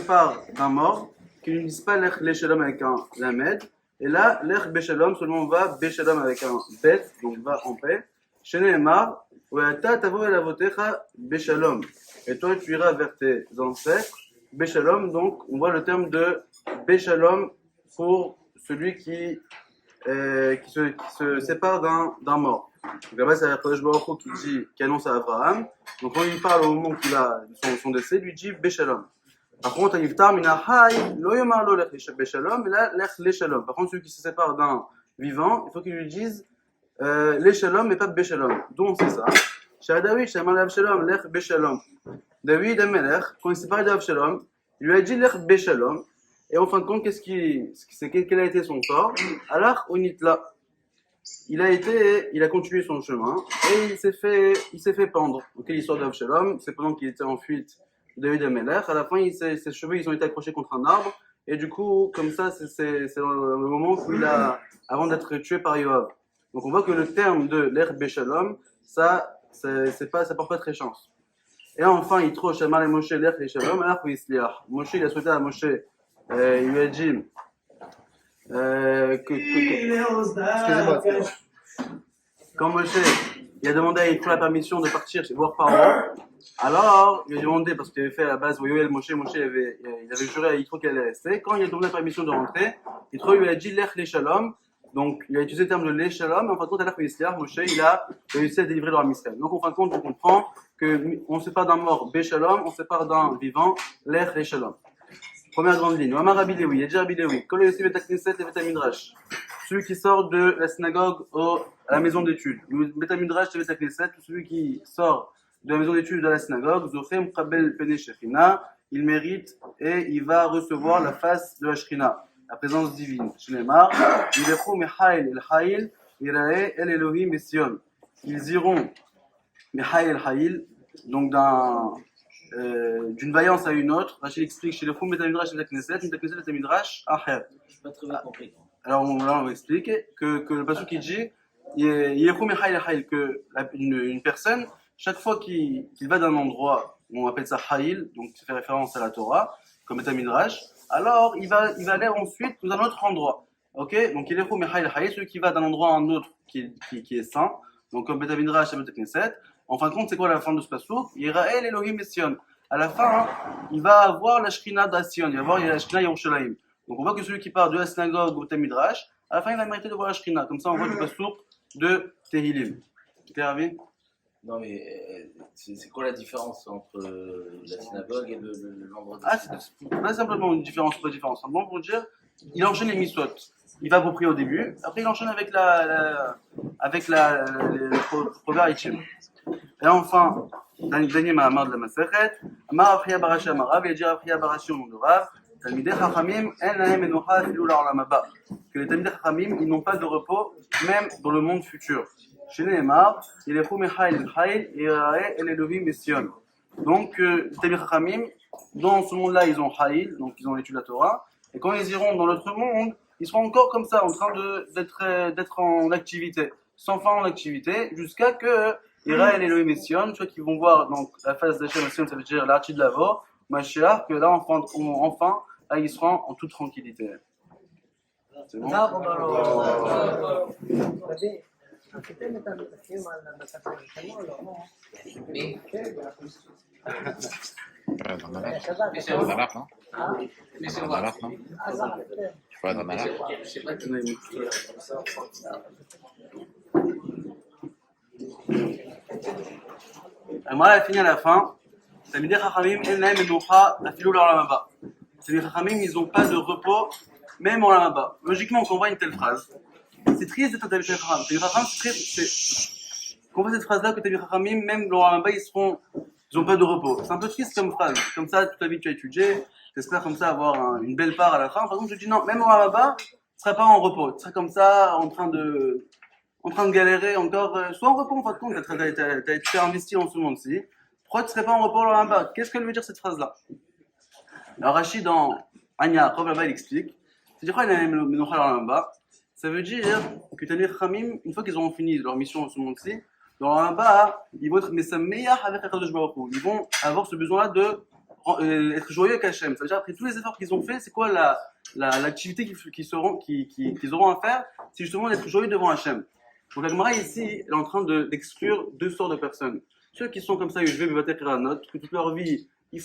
sépare d'un mort, qu'ils ne disent pas l'ech l'échelom avec un lamed, et là, l'ech béchelom seulement va béchelom avec un bet, donc va en paix. Chez Neymar, Weata tavo el avotecha béchelom, et toi tu iras vers tes ancêtres, béchelom, donc on voit le terme de béchelom pour celui qui se sépare d'un mort. Donc là-bas, c'est Akadosh Baruch Hu qui annonce à Abraham. Donc quand il parle au moment qu'il a son décès, il lui dit Béchalom. Par contre, à Yiftar, Minahai, lo yomar lo lech Béchalom, et là, lech l'échalom. Par contre, celui qui se sépare d'un vivant, il faut qu'il lui dise l'échalom, mais pas Béchalom. D'où on sait ça? Chez David, chez Abshalom, lech Béchalom. David Amelech, quand il s'est séparé d'Abshalom, il lui a dit lech Béchalom. Et en fin de compte, quel a été son sort? Alors, Onitla, il a continué son chemin et il s'est fait pendre. Donc, l'histoire d'Avshalom, c'est pendant qu'il était en fuite de David Amelech. À la fin, ses cheveux, ils ont été accrochés contre un arbre. Et du coup, comme ça, c'est le moment avant d'être tué par Yoav. Donc, on voit que le terme de l'Er Béchalom, ça porte pas très chance. Et enfin, il trouve Shamar et Moshe l'Er Béchalom, alors Moshe, il a souhaité à Moshe, il lui a dit excusez-moi, quand Moshe il a demandé à Yitro la permission de partir voir Pharaon, alors il a demandé, parce qu'il avait fait à la base Yoel Moshe il avait juré à Yitro qu'elle allait rester. Quand il a demandé la permission de rentrer, Yitro lui a dit l'Ech l'Eshalom, donc il a utilisé le terme de l'Eshalom, en fin de compte, à l'Ech Moshe il a réussi à délivrer leur Israël. Donc en fin de compte, on comprend qu'on ne sépare d'un mort Béchalom, on sépare d'un vivant l'Ech l'Eshalom. Première grande ligne. Amar Rabbi Lewi, Yedja Rabbi Lewi, Kol Yossi Bet HaKnesset et Bet HaMidrash. Celui qui sort de la synagogue à la maison d'études. Bet HaMidrash et Bet HaKnesset, celui qui sort de la maison d'études à la synagogue, Zochem Chabel Pene Shechina, il mérite et il va recevoir la face de la Shechina, la présence divine. Shneimar, Yilechu Mechail El Hail, Yirae El Elohim Sion. Ils iront Mechail El Hail, donc d'une vaillance à une autre. Rachid explique chez le fond Betamidrash et Betamidrash, Betamidrash, Acher. Je n'ai pas très bien compris. Alors là, on va expliquer que le passage qui dit qu'une personne, chaque fois qu'il va d'un endroit, on appelle ça Haïl, donc ça fait référence à la Torah, comme Betamidrash, alors il va aller ensuite dans un autre endroit. Ok? Donc il est celui qui va d'un endroit à un autre qui est saint, donc comme Betamidrash et Betamidrash. En fin de compte, c'est quoi la fin de ce passouk? Yirael Elohim Sion. À la fin, il va avoir la Shekhinah d'Sion, il va avoir la Shekhinah Yerushalayim. Donc on voit que celui qui part de la synagogue au Tamidrash, à la fin, il va mériter de voir la Shekhinah. Comme ça, on voit du passouk de Tehillim. T'es ravi? Non, mais c'est quoi la différence entre la synagogue et l'endroit de c'est pas simplement une différence, pas de différence. Simplement pour dire, il enchaîne les miswot. Il va pour prier au début, après il enchaîne avec les proverbes Hitchim. Et enfin, dans le dernier Mahamar de la Masechet, Amar Afriya Barashi Amarav, il a dit Afriya Barashi au nom de Rav, Talmidei Chachamim, en lahem enocha afilu la'olam haba. Que les Talmidei Chachamim, ils n'ont pas de repos, même dans le monde futur. Chez Neymar, il est Chou Mechail El Haïl, et Yirae El Elohim Sion. Donc, les Talmidei Chachamim, dans ce monde-là, ils ont Haïl, donc ils ont l'étude de la Torah, et quand ils iront dans l'autre monde, ils seront encore comme ça, en train d'être en activité, sans fin en activité, jusqu'à que Yirae Elohim Sion, tu vois qu'ils vont voir donc la face d'Hachem Sion, ça veut dire l'archi de Lavo, Mashiach, que là enfin, là, ils seront en toute tranquillité. C'est bon? Moi, elle finit à la fin. Talmidei Chachamim, en lahem enocha afilu la'olam haba. Talmidei Chachamim, ils n'ont pas de repos, même en l'olam haba. Logiquement, quand on voit une telle phrase, c'est triste d'être un Talmidei Chachamim. Talmidei Chachamim, c'est triste. Quand on voit cette phrase-là, que Talmidei Chachamim, même l'olam haba, ils n'ont pas de repos. C'est un peu triste comme phrase. Comme ça, toute ta vie, tu as étudié, tu espères comme ça avoir une belle part à la fin. Par contre, je dis non, même l'olam haba, tu ne seras pas en repos. Tu seras comme ça, en train de galérer encore, soit en repos, en fin de compte, tu as investi en ce monde-ci. Pourquoi tu ne serais pas en repos là-bas? Qu'est-ce qu'elle veut dire cette phrase-là? Alors Rachid dans Anya, là-bas, il explique. C'est-à-dire quoi là-bas? Ça veut dire que Talmidei Chachamim, une fois qu'ils auront fini leur mission en ce monde-ci, dans là-bas, ils vont être mesameach avec Akadosh Baruch Hu. Ils vont avoir ce besoin-là de être joyeux avec Hachem. Ça veut dire après tous les efforts qu'ils ont fait, c'est quoi l'activité qu'ils auront à faire? C'est justement d'être joyeux devant Hachem. Donc la Gemara ici, elle est en train d'exclure deux sortes de personnes. Ceux qui sont comme ça, je vais me battre à un autre, que toute leur vie, ils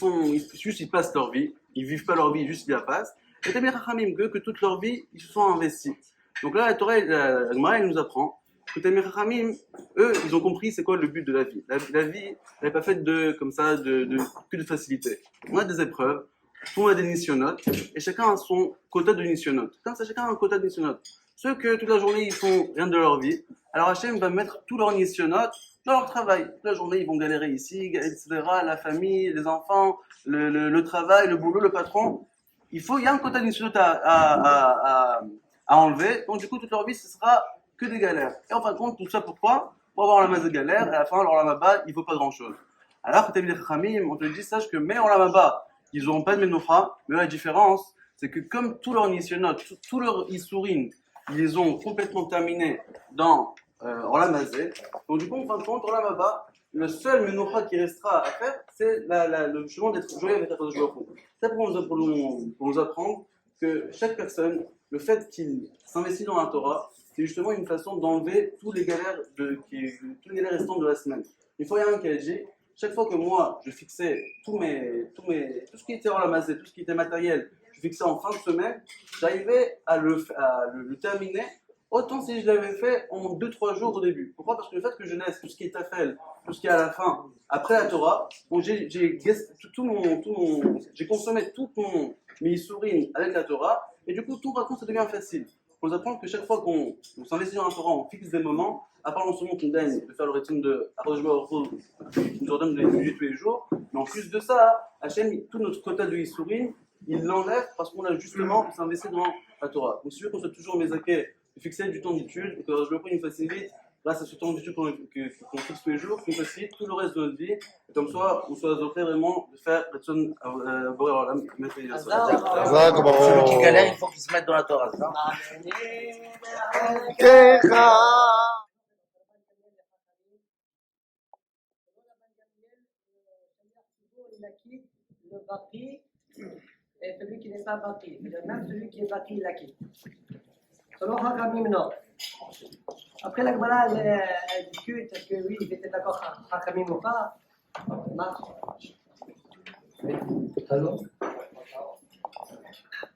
passent leur vie, ils vivent pas leur vie, juste ils la passent. Et Tamir Chachamim, que toute leur vie, ils se sont investis. Donc là, la Torah, la Gemara, elle nous apprend que Tamir Chachamim, eux, ils ont compris c'est quoi le but de la vie. La vie, elle n'est pas faite comme ça, que de facilité. On a des épreuves, tout le monde a des nisyonotes, et chacun a son quota de nisyonotes. Comme ça, chacun a un quota de nisyonotes. Ceux que toute la journée, ils font rien de leur vie, alors Hachem va mettre tous leurs nisyonotes dans leur travail. Toute la journée, ils vont galérer ici, etc., la famille, les enfants, le travail, le boulot, le patron. Il y a un quota de nisyonotes à enlever, donc du coup, toute leur vie, ce sera que des galères. Et en fin de compte, tout ça pourquoi? Pour avoir la masse de galères, et à la fin, leur lamaba, il ne vaut pas grand-chose. Alors, quand tu as Khamim, on te dit, sache que même en lamaba, ils n'auront pas de menocha, mais la différence, c'est que comme tous leurs nisyonotes, tous leurs isurim, ils les ont complètement terminés dans Olam Hazé. Donc du coup, en fin de compte, Olam Haba, le seul menocha qui restera à faire, c'est le chemin d'être joyeux avec la Kadosh Baruch Hu. C'est pour nous apprendre que chaque personne, le fait qu'il s'investit dans la Torah, c'est justement une façon d'enlever tous les galères restants de la semaine. Il faut y avoir un qui a dit, chaque fois que moi, je fixais tout ce qui était Olam Hazé, tout ce qui était matériel, je fixais en fin de semaine, j'arrivais à le terminer autant si je l'avais fait en 2-3 jours au début. Pourquoi? Parce que le fait que je laisse tout ce qui est tafel, tout ce qui est à la fin, après la Torah, bon, j'ai consommé mes sourines avec la Torah, et du coup, tout par contre, ça devient facile. On nous apprend que chaque fois qu'on s'investit dans la Torah, on fixe des moments, à part non seulement qu'on gagne de faire le rythme de Akadosh Baruch Hu, qui nous ordonne de l'étudier tous les jours, mais en plus de ça, Hachem, tout notre quota de Issourim, il l'enlève parce qu'on a justement s'investi dans la Torah. Donc, si je veux qu'on soit toujours mésaké, de fixer du temps d'étude, et que je veux pas nous facilite, grâce à ce temps d'étude qu'on fixe tous les jours, qu'on facilite tout le reste de notre vie, et comme ça, on soit doté vraiment de faire Ratson Boré Olam, Celui qui galère, il faut qu'il se mette dans la Torah, c'est ça? Il acquitte le bâti et celui qui n'est pas bâti. Même celui qui est bâti, il acquitte. Selon Hakamim, non. Après, la Gemara, elle discute, est-ce que oui, ils étaient d'accord Hakamim ou pas? Marche. Allô?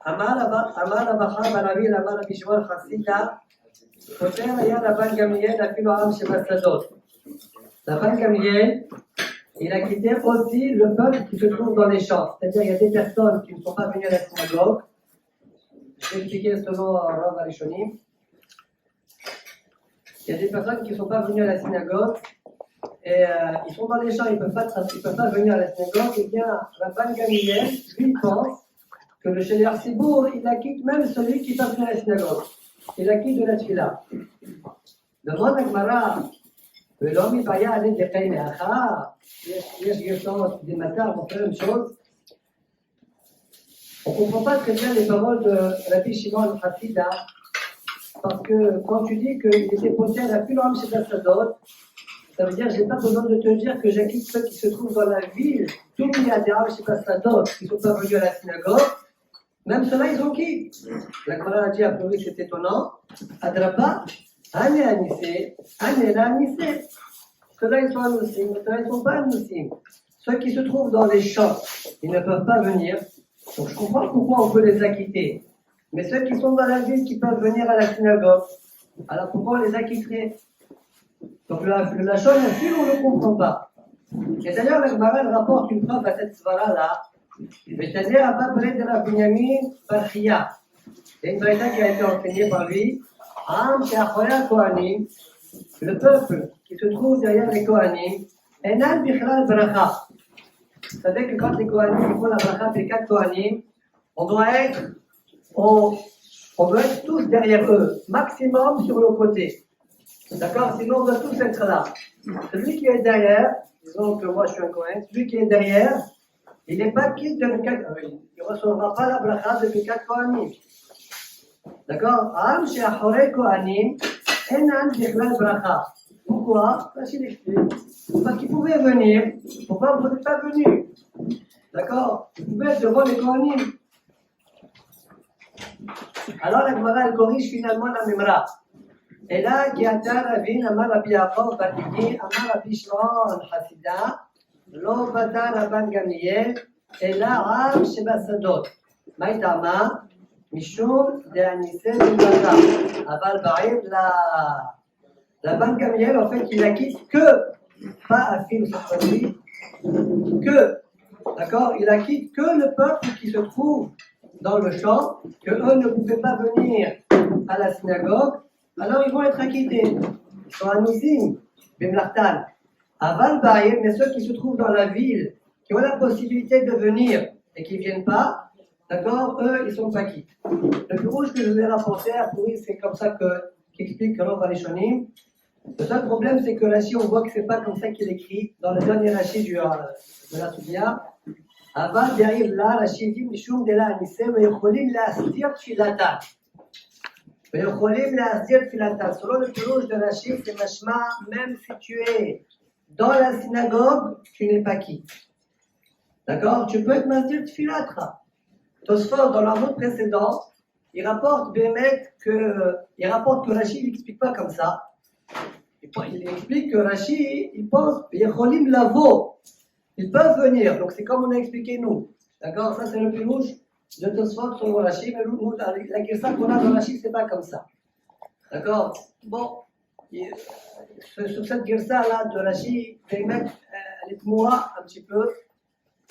אמר רבך ברבי אמר רבי שמעון חסידה כותב היה רבן גמליאל אפילו עם שבשדות. רבן גמליאל il a quitté aussi le peuple qui se trouve dans les champs. C'est-à-dire il y a des personnes qui ne sont pas venues à la synagogue. Je vais expliquer selon Rav Arishonim. Il y a des personnes qui ne sont pas venues à la synagogue et ils sont dans les champs, ils ne peuvent pas venir à la synagogue. Et bien, Rabban Gamliel, lui, pense que le Sheliach Sibour, il acquitte même celui qui n'est pas venu à la synagogue. Il acquitte de la tefila. Demande à Gemara, ולא מבעיה על ידי חי מאחר, יש גרסאות des matins pour faire une chose. On ne comprend pas très bien les paroles de Rabbi Shimon Hafida, parce que quand tu dis qu'il était possède à plus loin chez Sadot, ça veut dire que je n'ai pas besoin de te dire que j'acquitte ceux qui se trouvent dans la ville, tous les adhérents chez Sadot, qui ne sont pas venus à la synagogue, même ceux-là ils ont qui? La Gemara a dit a priori c'est étonnant, Adraba, Ané Anissé, Ané Anissé. Ceux-là ils sont Anoussim, ceux-là ils ne sont pas Anoussim. Ceux qui se trouvent dans les champs, ils ne peuvent pas venir. Donc je comprends pourquoi on peut les acquitter. Mais ceux qui sont dans la ville, qui peuvent venir à la synagogue, alors pourquoi on les acquitterait? Donc le lachon là-dessus, on ne le comprend pas. Et d'ailleurs, le Gemara rapporte une preuve à cette svara-là. C'est-à-dire à Babré de la Binyamin Barchia. C'est une braïta qui a été enseignée par lui. Am Sheachoya Kohanim, le peuple qui se trouve derrière les Kohanim, Enan Bichlal Bracha. Vous savez que quand les Kohanim font la bracha des 4 Kohanim, on doit être tous derrière eux, maximum sur le côté. D'accord? Sinon on doit tous être là. Celui qui est derrière, disons que moi je suis un Kohen, celui qui est derrière, il n'est pas quitte de il ne recevra pas la bracha depuis 4 Kohanim. D'accord? Am she'achorei Kohanim, enan bichlal bracha. Pourquoi? Parce qu'il explique. Parce qu'ils pouvaient venir. Pourquoi vous n'êtes pas venus? D'accord? Vous pouvez être devant les Kohanim. Alors la Gemara, elle corrige finalement la Memra. Et là, Giata Ravin, Amar Rabbi Yaakov, Batiki, Amar Rabbi Shimon, Hafida, Lo Bata Rabban Gamliel, et là, Rav Sheba Sadot. Maïtama, Mishum, de Anissé, de Bata. Aval Baïm, la Rabban Gamliel, en fait, il acquitte que, pas à fil que, d'accord, il acquitte que le peuple qui se trouve dans le champ, que eux ne pouvaient pas venir à la synagogue, alors ils vont être acquittés. Ils sont anousim, bimlartan. Aval Baïm, mais ceux qui se trouvent dans la ville, qui ont la possibilité de venir et qui ne viennent pas, d'accord, eux, ils sont pas quittes. Le plus rouge que je vous ai rapporté à Pourri, c'est comme ça qu'explique Rav Arishonim. Le seul problème, c'est que Rashi, on voit que c'est pas comme ça qu'il écrit dans le dernier Rashi de la Soudia. Avant d'arriver là, Rashi dit Mishum de la Anissé, Veyocholim Leastir Tfilata. Veyocholim Leastir Tfilata. Selon le pirouge de Rashi, c'est machma, même si tu es dans la synagogue, tu n'es pas quitte. D'accord? Tu peux être Masdir Tfilatra. Tosfot, dans leur mot précédent, il rapporte que Rashi n'explique pas comme ça. Il explique que Rashi, il pense Yecholim Lavo. Ils peuvent venir, donc c'est comme on a expliqué nous. D'accord? Ça c'est le plus rouge de Tosfot sur Rashi, mais nous, la Girsa qu'on a dans Rashi, c'est pas comme ça. D'accord? Bon, sur cette Girsa là de Rashi, elle est moura un petit peu.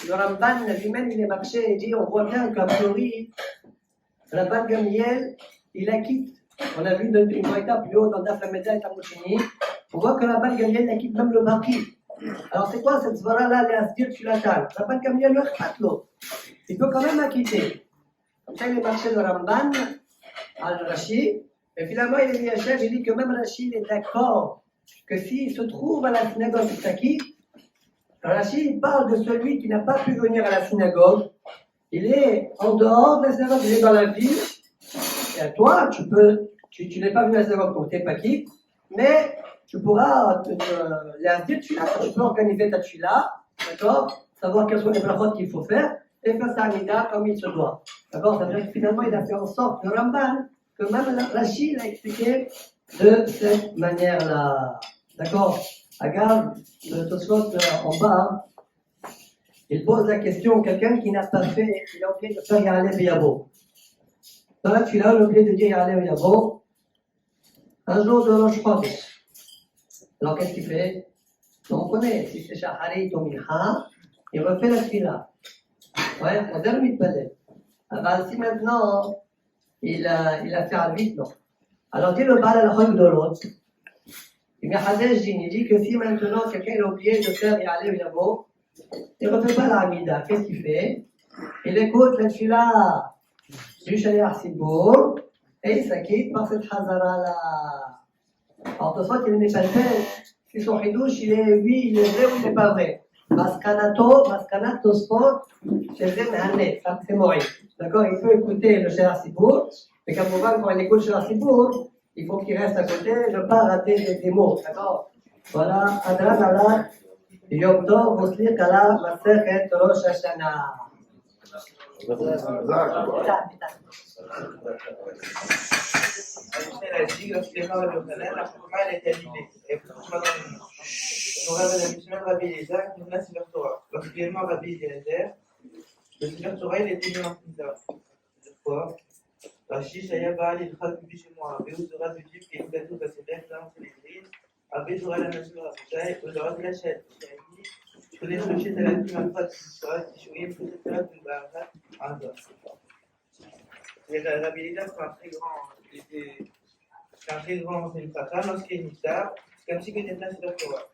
Le Ramban lui-même, il est marché et dit on voit bien qu'à priori, Rabban Gamliel, il acquitte. On a vu une étape plus haut dans Daf Lameda et Tamoshini. On voit que Rabban Gamliel acquitte même le Baqi. Alors c'est quoi cette svara-là, les Asdir Tfilatal? Rabban Gamliel le l'autre. Il peut quand même acquitter. Comme ça, il est marché de Ramban al Rashi. Et finalement, il est mis à chef, il dit que même Rashi il est d'accord que s'il se trouve à la synagogue il s'acquitte. Rashi il parle de celui qui n'a pas pu venir à la synagogue. Il est en dehors de la synagogue, il est dans la ville. Et toi, tu n'es pas venu à la synagogue pour tes paquis, mais tu pourras tu peux organiser ta tchila, d'accord, savoir quelles sont les brachot qu'il faut faire, et faire sa amida comme il se doit. D'accord, ça veut dire que finalement, il a fait en sorte, le Ramban, que même Rashi l'a expliqué de cette manière-là. D'accord? Regarde, le Tosfot en bas, il pose la question, quelqu'un qui n'a pas fait, il a oublié de faire Ya'aleh B'Yabo. Dans la tchila, il a oublié de dire Ya'aleh B'Yabo, un jour de Rosh Chodesh. Alors qu'est-ce qu'il fait? On connaît, si c'est Shaharit ou Mincha, il refait la tchila. Ouais, on dirait mitpalel. Alors si maintenant, il a fait un vite, non. Alors dit le Baal al-Chol de l'autre, il dit que si maintenant quelqu'un a oublié de faire Ya'aleh B'Yabo, il ne refait pas la Hamida. Qu'est-ce qu'il fait? Il écoute la tchila du Shaliach Sibour et il s'acquitte par cette Hazara-là. Alors, Tosfot, il n'est pas fait. Si son Hidouche, il est oui, il est vrai ou il n'est pas vrai. Maskanat Tosfot, c'est Moïse. D'accord? Il peut écouter le Shaliach Sibour, mais quand il écoute le Shaliach Sibour, il faut qu'il reste à côté, ne pas rater des mots. D'accord? Voilà, Adran Allah. Yom Tov, Moslik Allah, Masechet Rosh Hashanah. Elle a dit, lorsqu'il parle de Yochanan, la Chokma, elle a été annulée. Et pourquoi pas dans le nom? Donc, la Mishnah de Rabbi Eliezer, qui nous a Sefer Torah. Lorsqu'il est mort Rabbi Eliezer, le Sefer Torah, il a été mis en prison. Pourquoi? Rashi, Shaya, Baal, Ilchad, Bibi, chez moi, Béou, Zora, Bibi, qui est une gâteau, parce que c'est bien, c'est l'église. Abbé, Zora, la nation, la bouteille, Zora, de la chaîne. Je connais le chien de la vie, ma frère, qui jouait, peut-être là, de Baharat, en dehors. Et Rabbi Eliezer, c'est un très grand Chacham, lorsqu'il est Niftar, c'est comme si il était là sur la Torah.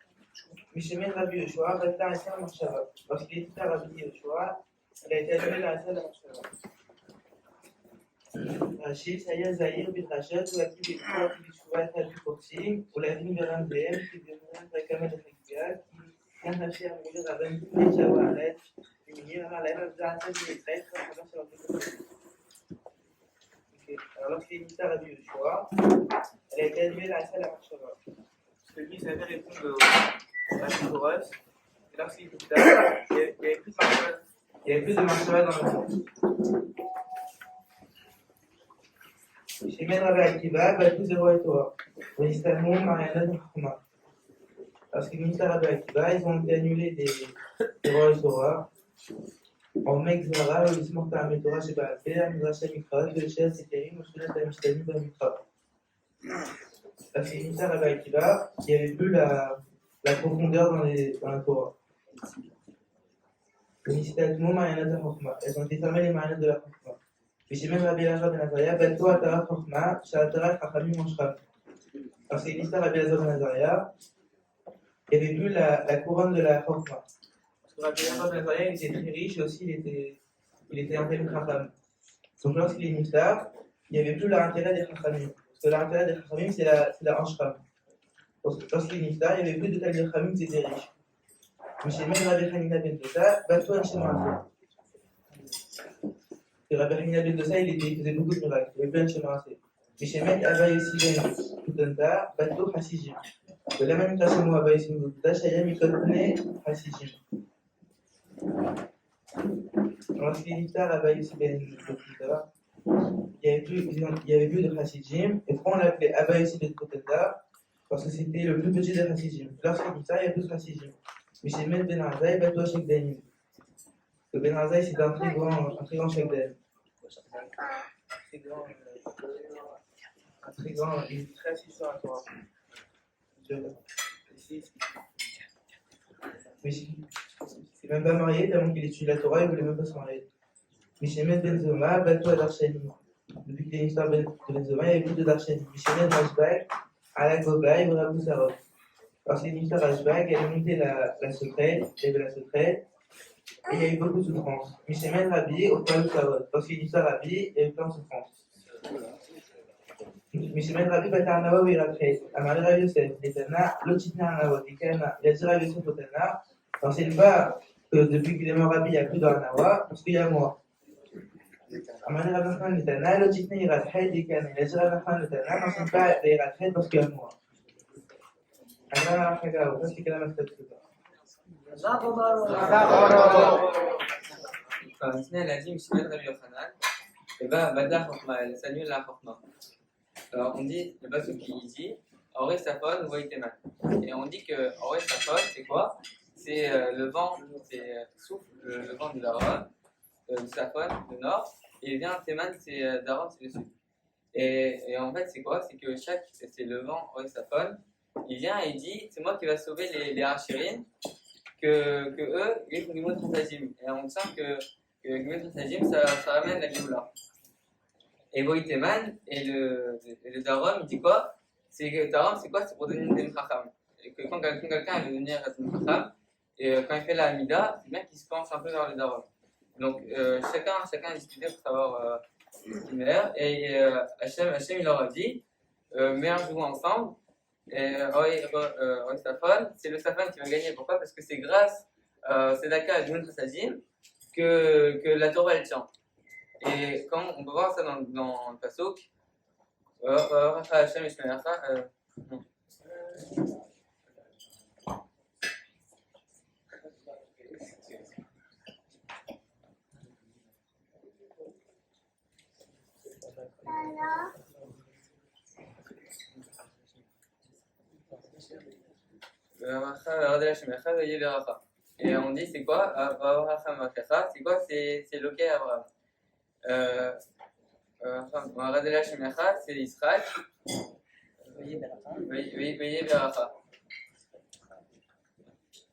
Mishemen Rabbi Yoshua, Resta un cerf Marshava. Lorsqu'il est Niftar, Rabbi Yoshua, il a été annulé dans la salle Marshava. Rachid, Saya, Zahir, Bidrachet, ou la petite Yoshua, qui Yoshua, Tabi Korsim, ou la ligne de l'Andem, qui devient un Kamel de Rekia, qui vient d'acheter à mourir à Ben Koulé, Jawa, Alet, et Mihir, à la même Zahata, qui est très, très, très, très, très, alors, lorsqu'il est Niftar Rabbi Yoshua, elle a été annulée dans la salle à Marshava. Parce que lui, il savait répondre à Torah. Et lorsqu'il est Niftar, il avait pris Marshava Il n'y avait plus de marshava dans le monde. Chez Men Rabbi Akiva, Batou Zéro et Torah. Venistanou, Mariana de Chokma. Parce que ministère Rabbi Akiva, ils ont été annulés des rois et Torah. En Mekzara, ils sont morts à Torah chez Baalpé, Midrash Mikra, Véchel, Sekerim, Moshelet, Amistani, Bamikra. Parce que ministère Rabbi Akiva, il n'y avait plus la profondeur dans la Torah. Venistanou, Mariana de Chokma. Elles ont été fermées les marinettes de la Chokma. ושמן רבי אלעזר בן עזריה, בלתו עטרת חוכמה, שעטרת חכמים מושכם. Parce que l'histoire Rabbi Elazar ben Azariah, il n'y avait plus la couronne de la Chokma. Parce que Rabbi Elazar ben Azariah, il était très riche et aussi il était un tel Chacham. Donc lorsqu'il est Niftar, il n'y avait plus l'intérêt des Chachamim. Parce que l'intérêt des Chachamim, c'est la Hanshram. Lorsqu'il est Niftar, il n'y avait plus de tel Chachamim qui étaient riches. ושמן רבי חנינא בן דוסה, בלתו אנשי מעשה. Rabbi Hanina ben Dosa, il faisait beaucoup de miracles, il avait plein de chemins assez. Mais chez Met, Abba Yossi ben Koutanta, Bato Hassijim. De la même façon, moi, Abba Yossi ben Koutanta, Shaya Mikotne Hassijim. Lorsqu'il est tard, Abba Yossi ben Koutanta, il n'y avait plus de Hassijim. Et pourquoi on l'appelait Abba Yossi ben Koutanta? Parce que c'était le plus petit des Hassijim. Lorsqu'il est tard, il y a plus de Hassijim. Mais chez Met ben Azaï, Bato Hashek Danim. Le Ben Azaï, c'est un très grand Shek Danim. Un très grand, il est très assistant à toi. Mais c'est même pas marié, tellement qu'il étudie la Torah, il voulait même pas se marier. Mishémet Ben Zoma, Bato à Darshani. Depuis qu'il y a une histoire de Ben Zoma, il n'y avait plus de Darshani. Mishémet Rashbag, Ala Gobaï, Brabou Sarov. Parce que l'histoire Rashbag, elle est montée la secrète, il y avait la secrète. Et il y a eu beaucoup de souffrance. Mishémet Rabbi, au Palou Sarov. Parce qu'il y a une histoire Rabbi, il y a eu plein de souffrance. משמעאל רבי בתנא וירתחי, אמר רבי יוסף, l'éternel, l'autre Nawa, il a dit Rabbi Yosef au Tana, alors c'est pas que depuis qu'il est mort Rabbi, il n'y a plus de Nawa, parce qu'il y a moi. Amar Rabbi Nachman le Tana, l'autre Yiratchai, il a dit Rabbi Nachman le Tana, non c'est pas Yiratchai parce qu'il y a moi. Alors ça c'est quand même un stade. Quand Mishnah a dit Mishnah Rabbi Yochanan, et ben Bada Chokma, elle s'annule la Chokma. Alors on dit, le Basou qui dit, Auré Safon ou Voïteman. Et on dit que Auré Safon, c'est quoi? C'est le vent, c'est souffle, le vent du Daron, du Safon, le nord, et vient Teman, c'est Daron, c'est le sud. Et en fait, c'est quoi? C'est que c'est le vent Auré Safon, il vient et il dit, c'est moi qui va sauver les Hachirines, que eux, ils font du Gimel Trasajim. Et on sent que Gimel Trasajim, ça ramène la Géoula. Et Voïteman, et le Daron, il dit quoi? C'est que Daron, c'est quoi? C'est pour devenir des Chacham. Et que quand quelqu'un veut devenir un Chacham, et quand il fait la Hamida, c'est bien qu'il se penche un peu vers le Daron. Donc chacun a discuté pour savoir ce qu'il meurt. Et Hachem, il leur a dit, merdez-vous ensemble. Et Safon, c'est le Safon qui va gagner. Pourquoi? Parce que c'est grâce c'est Daka et Gimel Trasajim que la Torah elle tient. Et quand on peut voir ça dans le Pasuk, et on dit c'est quoi? C'est quoi? C'est Loké Abraham. C'est Israël. Veillez Beracha.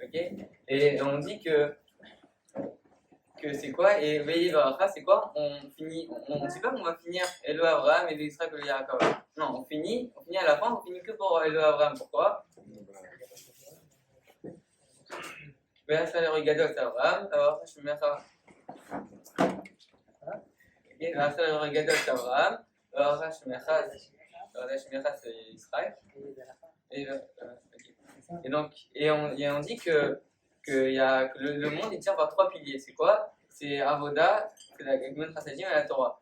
Ok? Et on dit que c'est quoi? Et veillez Beracha, c'est quoi? On ne sait pas qu'on va finir Elo Abraham et Israël et Yaakov. Non, on finit à la fin, on finit que pour Elo Abraham. Pourquoi? Veillez Gadol Abraham, alors je me mets ça. Gadol Abraham, alors Shmecha c'est Israël. Et on dit que le monde il tient par trois piliers. C'est quoi? C'est Avoda, c'est la Gimel Trasajim et la Torah.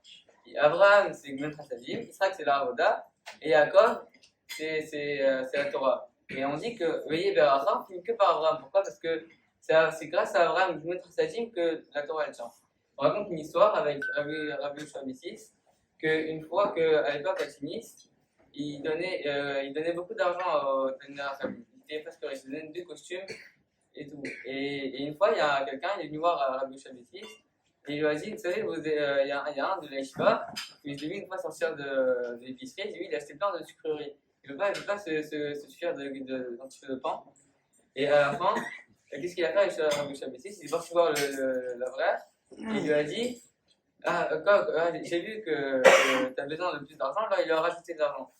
Abraham c'est Gimel Trasajim, Israël c'est la Avoda, et Yaakov c'est la Torah. Et on dit que veillez Beracha, on finit que par Abraham. Pourquoi? Parce que c'est grâce à Abraham Gimel Trasajim que la Torah elle tient. On raconte une histoire avec Rabbi Yoshua Bessis, qu'une fois qu'à l'époque à Tunis, il donnait beaucoup d'argent aux Tanner, il était presque riche, il donnait 2 costumes et tout. Et une fois, il y a quelqu'un, il est venu voir Rabbi Yoshua Bessis, et il lui a dit, vous savez, il y a un de la Yeshiva, que je l'ai vu une fois sortir de l'épicerie, j'ai vu, il a acheté plein de sucreries. Il ne veut pas se suffire d'un petit peu de pain. Et à la fin, qu'est-ce qu'il a fait avec Rabbi Yoshua Bessis? Il est parti voir la vraie, et il lui a dit, j'ai vu que tu as besoin de plus d'argent, là il leur a rajouté de l'argent.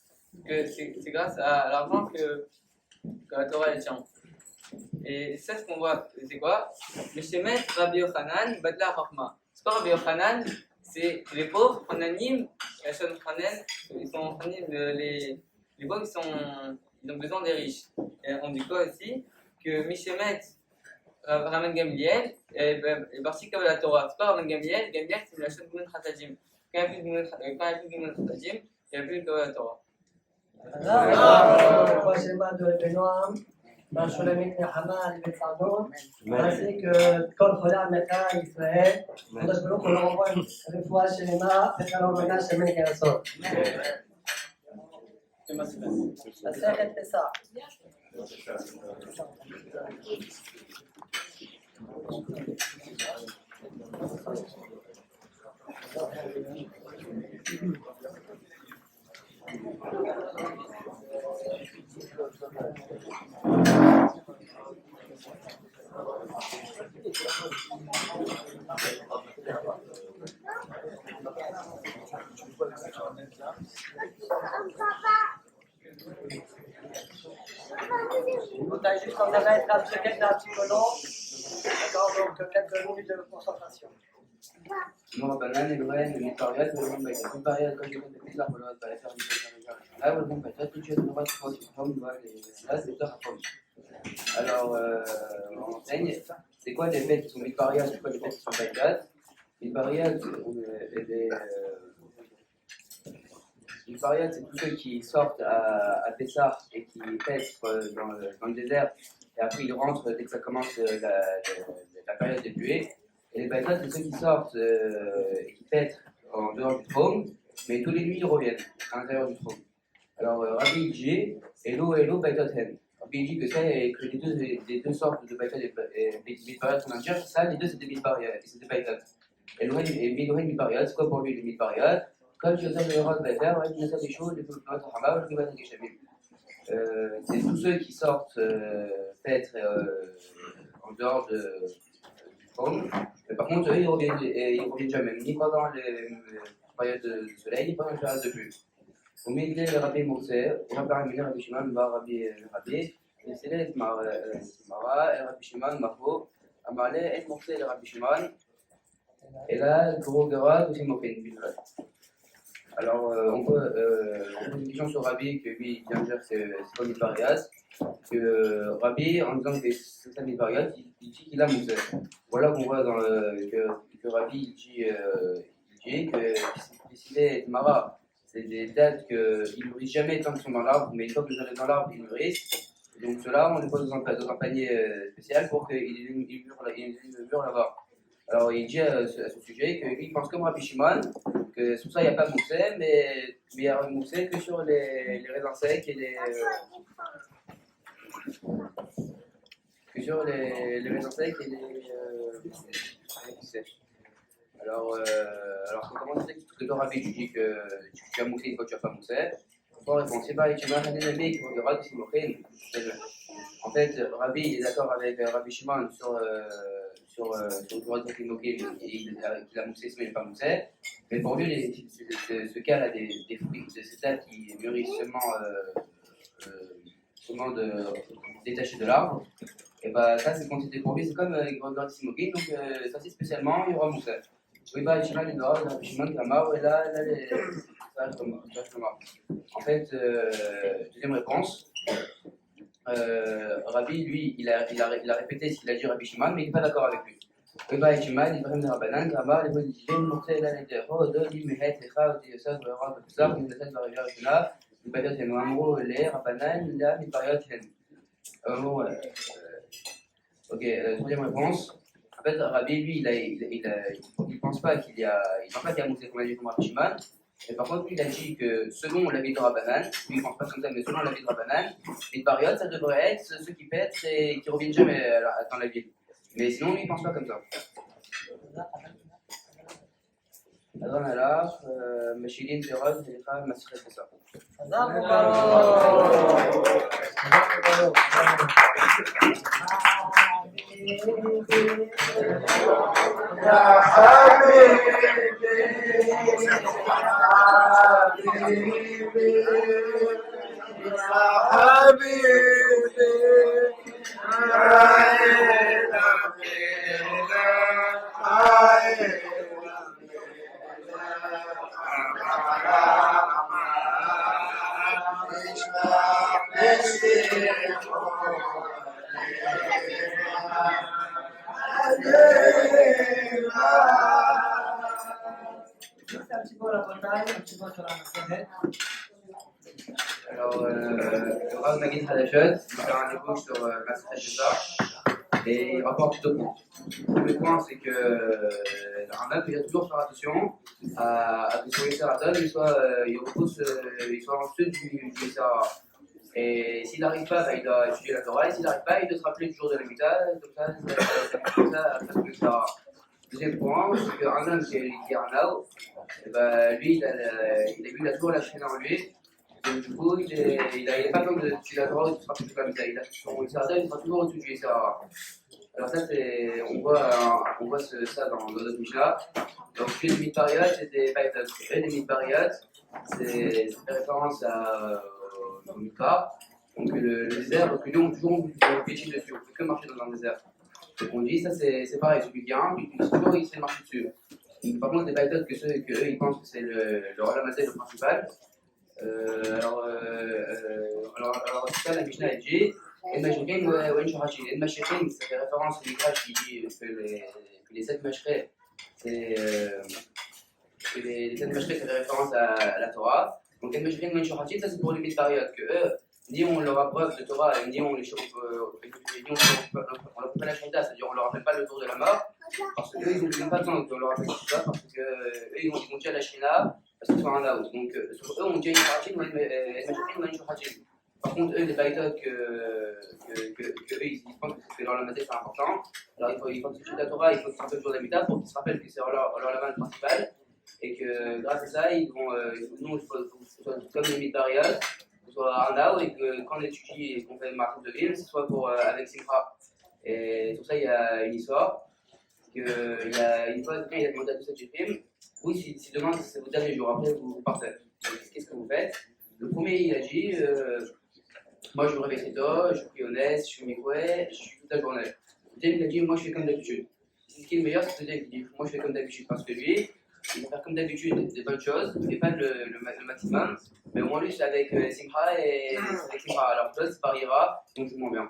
C'est grâce à l'argent que la Torah elle tient. Et c'est ce qu'on voit, c'est quoi? Le Shemet Rabbi Yochanan, Badla Chachma. C'est pas Rabbi Yochanan, c'est les pauvres, Chananim, Yachon Chanan, ils sont les pauvres ils ont besoin des riches. Et on dit quoi aussi? Que Mishemet Raman Gamliel est parti comme la Torah. C'est pas Raman Gamliel, c'est la chaîne Goumen Khatajim. Quand il n'y a plus de Goumen Khatajim, il n'y a plus que la Torah. Troisièmement de Benoît, dans Shulamit Nehama, les Betsardon, ainsi que Kol Chola Meta Israël, on a besoin qu'on leur envoie une fois chez les mains, et qu'on leur donne chez les Kérassot. La serre est ça. Vous avez juste en arrêt un petit peu long. D'accord, donc quelques minutes de concentration. نوع بنان الوان المطاريات والمنبعات المطاريات كل يوم بتطلع بلاد بقى أول المنبعات توجد لغات خاصة الناس بتاعهم. Alors, enseigne, c'est quoi les bêtes qui sont midbariades, c'est quoi les bêtes qui sont baïkades? Midbariades, midbariades, c'est tous ceux qui sortent à Pessah et qui pêchent dans le désert, et après ils rentrent dès que ça commence la période des pluies. Et les baïkades, c'est ceux qui sortent et qui pètent en dehors du trône, mais tous les nuits ils reviennent à l'intérieur du trône. Alors, Rabbi Idji, Elo, Baïkad Hen. Rabbi dit que ça, que les deux sortes de baïkad et midbariades qu'on a dit, ça, les deux c'est des midbariades, c'est des baïkad. Elohim et Milohen midbariades, c'est quoi pour lui les midbariades? Comme je disais, le roi de Baïkad, il y a des choses, des choses de Hama, ou des Geshamim. C'est tous ceux qui sortent paître en dehors du trône. Mais par contre, eux, ils reviennent jamais, ni pendant les périodes de soleil, ni pendant les périodes de pluie. Au milieu de Rabbi Moussé, Rabbi Amina, Rabbi Shimon, Rabbi, et c'est les Mara, Rabbi Shimon, Marfo, Amalé, et Moussé, Rabbi Shimon, et là, Gros Gara, aussi Mokin, Bilal. Alors, on peut une question sur Rabbi, que lui, il vient de dire que c'est pas Midbarias, que Rabbi, en disant que c'est ça Midbarias, il dit qu'il a Moussé. Voilà qu'on voit que Rabbi, il dit que s'il est Mara, c'est des dates qu'ils ne nourrissent jamais tant qu'ils sont dans l'arbre, mais une fois que vous allez dans l'arbre, ils nourrissent. Donc ceux-là, on les pose dans un panier spécial pour qu'ils murent là-bas. Alors il dit à ce sujet que lui, il pense comme Rabbi Shimon, que sur ça, il n'y a pas Moussé, mais il y a Moussé que sur les raisins secs et les raisins secs et les sèches. Alors comment tu sais que le Rabbi tu dis que tu as moussé une fois que tu n'as pas moussé? Bon, répond, c'est pas, tu m'as un ami qui regardera que c'est moussé. En fait, Rabbi il est d'accord avec Rabbi Shimon sur le droit de moquer, il a moussé, mais il n'a pas moussé. Mais pour lui, ce cas-là, des fruits, de ces dates qui mûrissent seulement détachés de l'arbre, et bah ça c'est quantité pour lui, c'est comme Gregory Simokin, donc ça c'est spécialement, il y aura moussé. Oui, bah, Shimon, il aura, Shimon, Kamar, et là, ça Kamar. En fait, deuxième réponse, Rabbi, lui, il a répété ce qu'il a dit Rabbi Shimon, mais il n'est pas d'accord avec lui. Oui, bah, Shimon, il va même Rabbanan, Kamar, les mots disent, montrer là, les déros, de l'imméhet, les chas, les ça, le rang, tout ça, mais la tête va arriver à là, il va dire, en gros, les Rabbanan, là, les périodes, Ok, troisième réponse. En fait, Rabbi, lui, il pense pas qu'il y a Moussé comme a dit comme Rabbi Shimon. Mais par contre, lui, il a dit que selon l'avis de Rabbanan, lui, il pense pas comme ça, mais selon l'avis de Rabbanan, les périodes, ça devrait être ceux qui pètent et qui reviennent jamais dans la ville. Mais sinon, lui, il pense pas comme ça. Adon Alaf, Meshilin, Perod, Téléphone, Maseret, c'est ça. Juste un petit peu la bataille, un petit peu sur la fenêtre. Alors, le Rav Magid Hadashot, il fait un débauche sur Maseret de ça, et il rapporte deux points. Le premier point, c'est que le Rav il doit toujours faire attention à que son Yisrael, il repousse, il soit en dessous du Yisrael. Et s'il n'arrive pas, il doit étudier la Torah, et s'il n'arrive pas, il doit se rappeler toujours de la Mita, comme ça, presque le Yisrael. Deuxième point, c'est qu'un homme qui est Arnaud, lui, il a toujours la chaîne en lui. Donc, du coup, il n'est pas comme tu l'as droit, tu seras plus comme ça. Il a son Yisrael, il sera toujours au-dessus du Yisrael. Alors, ça, on voit ça dans notre Mishnah. Donc, les demi-pariot, c'est des baïtot. Les demi-pariot, c'est référence au Mikra. Donc, le désert, que nous, on toujours péché dessus. On ne peut que marcher dans un désert. Donc, on dit, ça, c'est pareil. Celui qui vient, toujours, il sait marcher dessus. Donc, par contre, des baïtot que eux, ils pensent que c'est le Rolamazé, le principal. Alors, c'est ça, la Mishnah a dit El Mashrikin ou En Shorachim. El Mashrikin, ça fait référence au Midrash qui dit que les 7 Mashrei, c'est référence à la Torah. Donc, El Mashrikin ou En Shorachim, ça c'est pour les Mitpariot, que eux, ni on leur abreuve de Torah, ni on leur fait pas la Shemita, c'est-à-dire on leur rappelle pas le tour de la mort, parce qu'eux, ils n'ont pas besoin qu'on leur rappelle tout ça, parce qu'eux, ils vont dire la Shemita. Parce qu'ils sont en out. Donc, sur eux, on dit une Shorachim. Par contre, eux, les baïtos que eux, ils pensent que leur lamazé, c'est important. Alors, il faut que tu la Torah, il faut qu'ils se rappellent toujours de la Mita pour qu'ils se rappellent que c'est leur lamazé principal. Et que grâce à ça, ils vont, nous, il faut que ce soit comme les mitariot, que ce soit en out, et que quand on étudie et qu'on fait une marque de ville, ce soit avec Simcha. Et sur ça, il y a une histoire. Il y a une fois, quelqu'un il a demandé à tous ces films. Oui, si demain c'est votre dernier jour, après vous partez. Qu'est-ce que vous faites? Le premier, il a dit moi je me réveille très tôt, je suis honnête, je suis mikoué, je suis toute la journée. Le deuxième, il a dit moi je fais comme d'habitude. Ce qui est le meilleur, c'est le deuxième qui dit moi je fais comme d'habitude. Parce que lui, il va faire comme d'habitude des bonnes choses, il ne fait pas le maximum, mais au moins lui c'est avec Simcha et avec Simcha. Alors toi, ça pariera, donc c'est moins bien.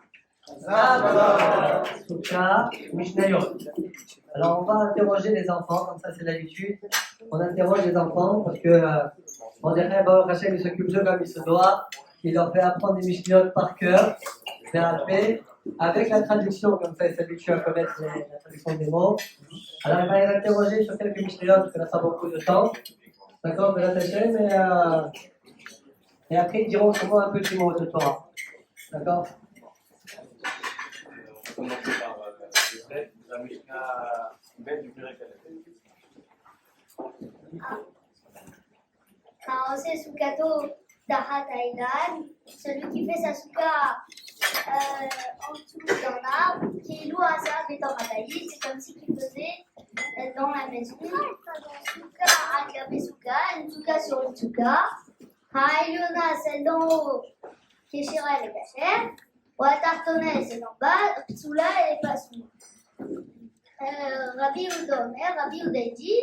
Souka, Mishnayot. Alors on va interroger les enfants, comme ça c'est l'habitude. On interroge les enfants parce que on dirait Baruch Hashem il s'occupe d'eux comme il se doit. Il leur fait apprendre des Mishnayot par cœur, avec la traduction, comme ça ils s'habituent à connaître la traduction des mots. Alors il va les interroger sur quelques Mishnayot parce que là ça prend beaucoup de temps. D'accord, Baruch Hashem, et après ils diront comment un petit mot de Torah. D'accord. On va commencer par la Mishnah bête du Pérec. C'est Soukato Dahat Aidan, celui qui fait sa souka en dessous d'un arbre, qui loue un arbre étant Mataï, c'est comme si qu'il faisait dans la maison. Souka Akabé Souka, une souka sur une souka. Haïliona, celle d'en haut, Kéchira et Kacher. Watartone, c'est en bas, Ptsula et pas sous. Rabbi Uda dit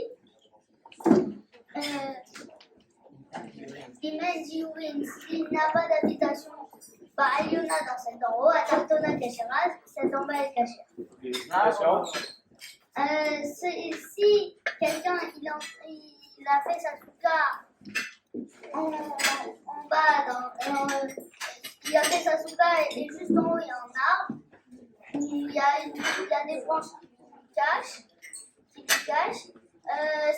s'il n'a pas d'habitation, Aïona dans celle d'en haut, Atartona Kachera, celle d'en bas est Kachera. Si quelqu'un il a fait sa souka en bas, il a fait sa souka et juste en haut il y a un arbre, il y a des branches qui lui cachent.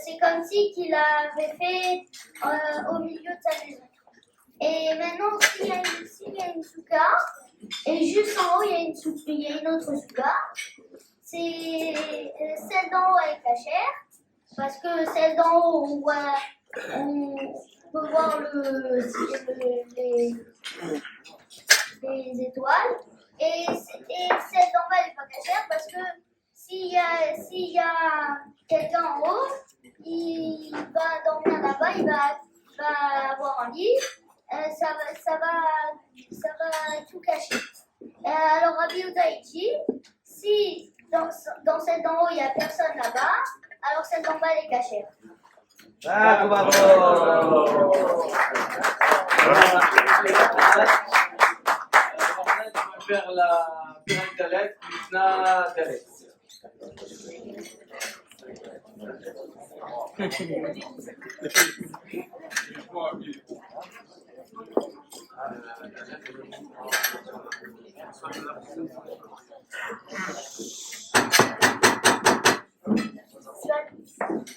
C'est comme si qu'il avait fait au milieu de sa maison. Et maintenant, s'il y a une souka, et juste en haut, il y a une autre souka, c'est celle d'en haut avec la chair, parce que celle d'en haut, on peut voir les étoiles, et celle d'en bas avec la chair, parce que s'il y a quelqu'un en haut, il va dormir là-bas, il va avoir un lit, ça va tout cacher. Alors Rabbi Yehuda dit, si dans celle d'en haut il n'y a personne là-bas, alors celle d'en bas elle est cachée. Ah, bravo. On va faire la pyramide d'Aleph, Mishnah d'Aleph.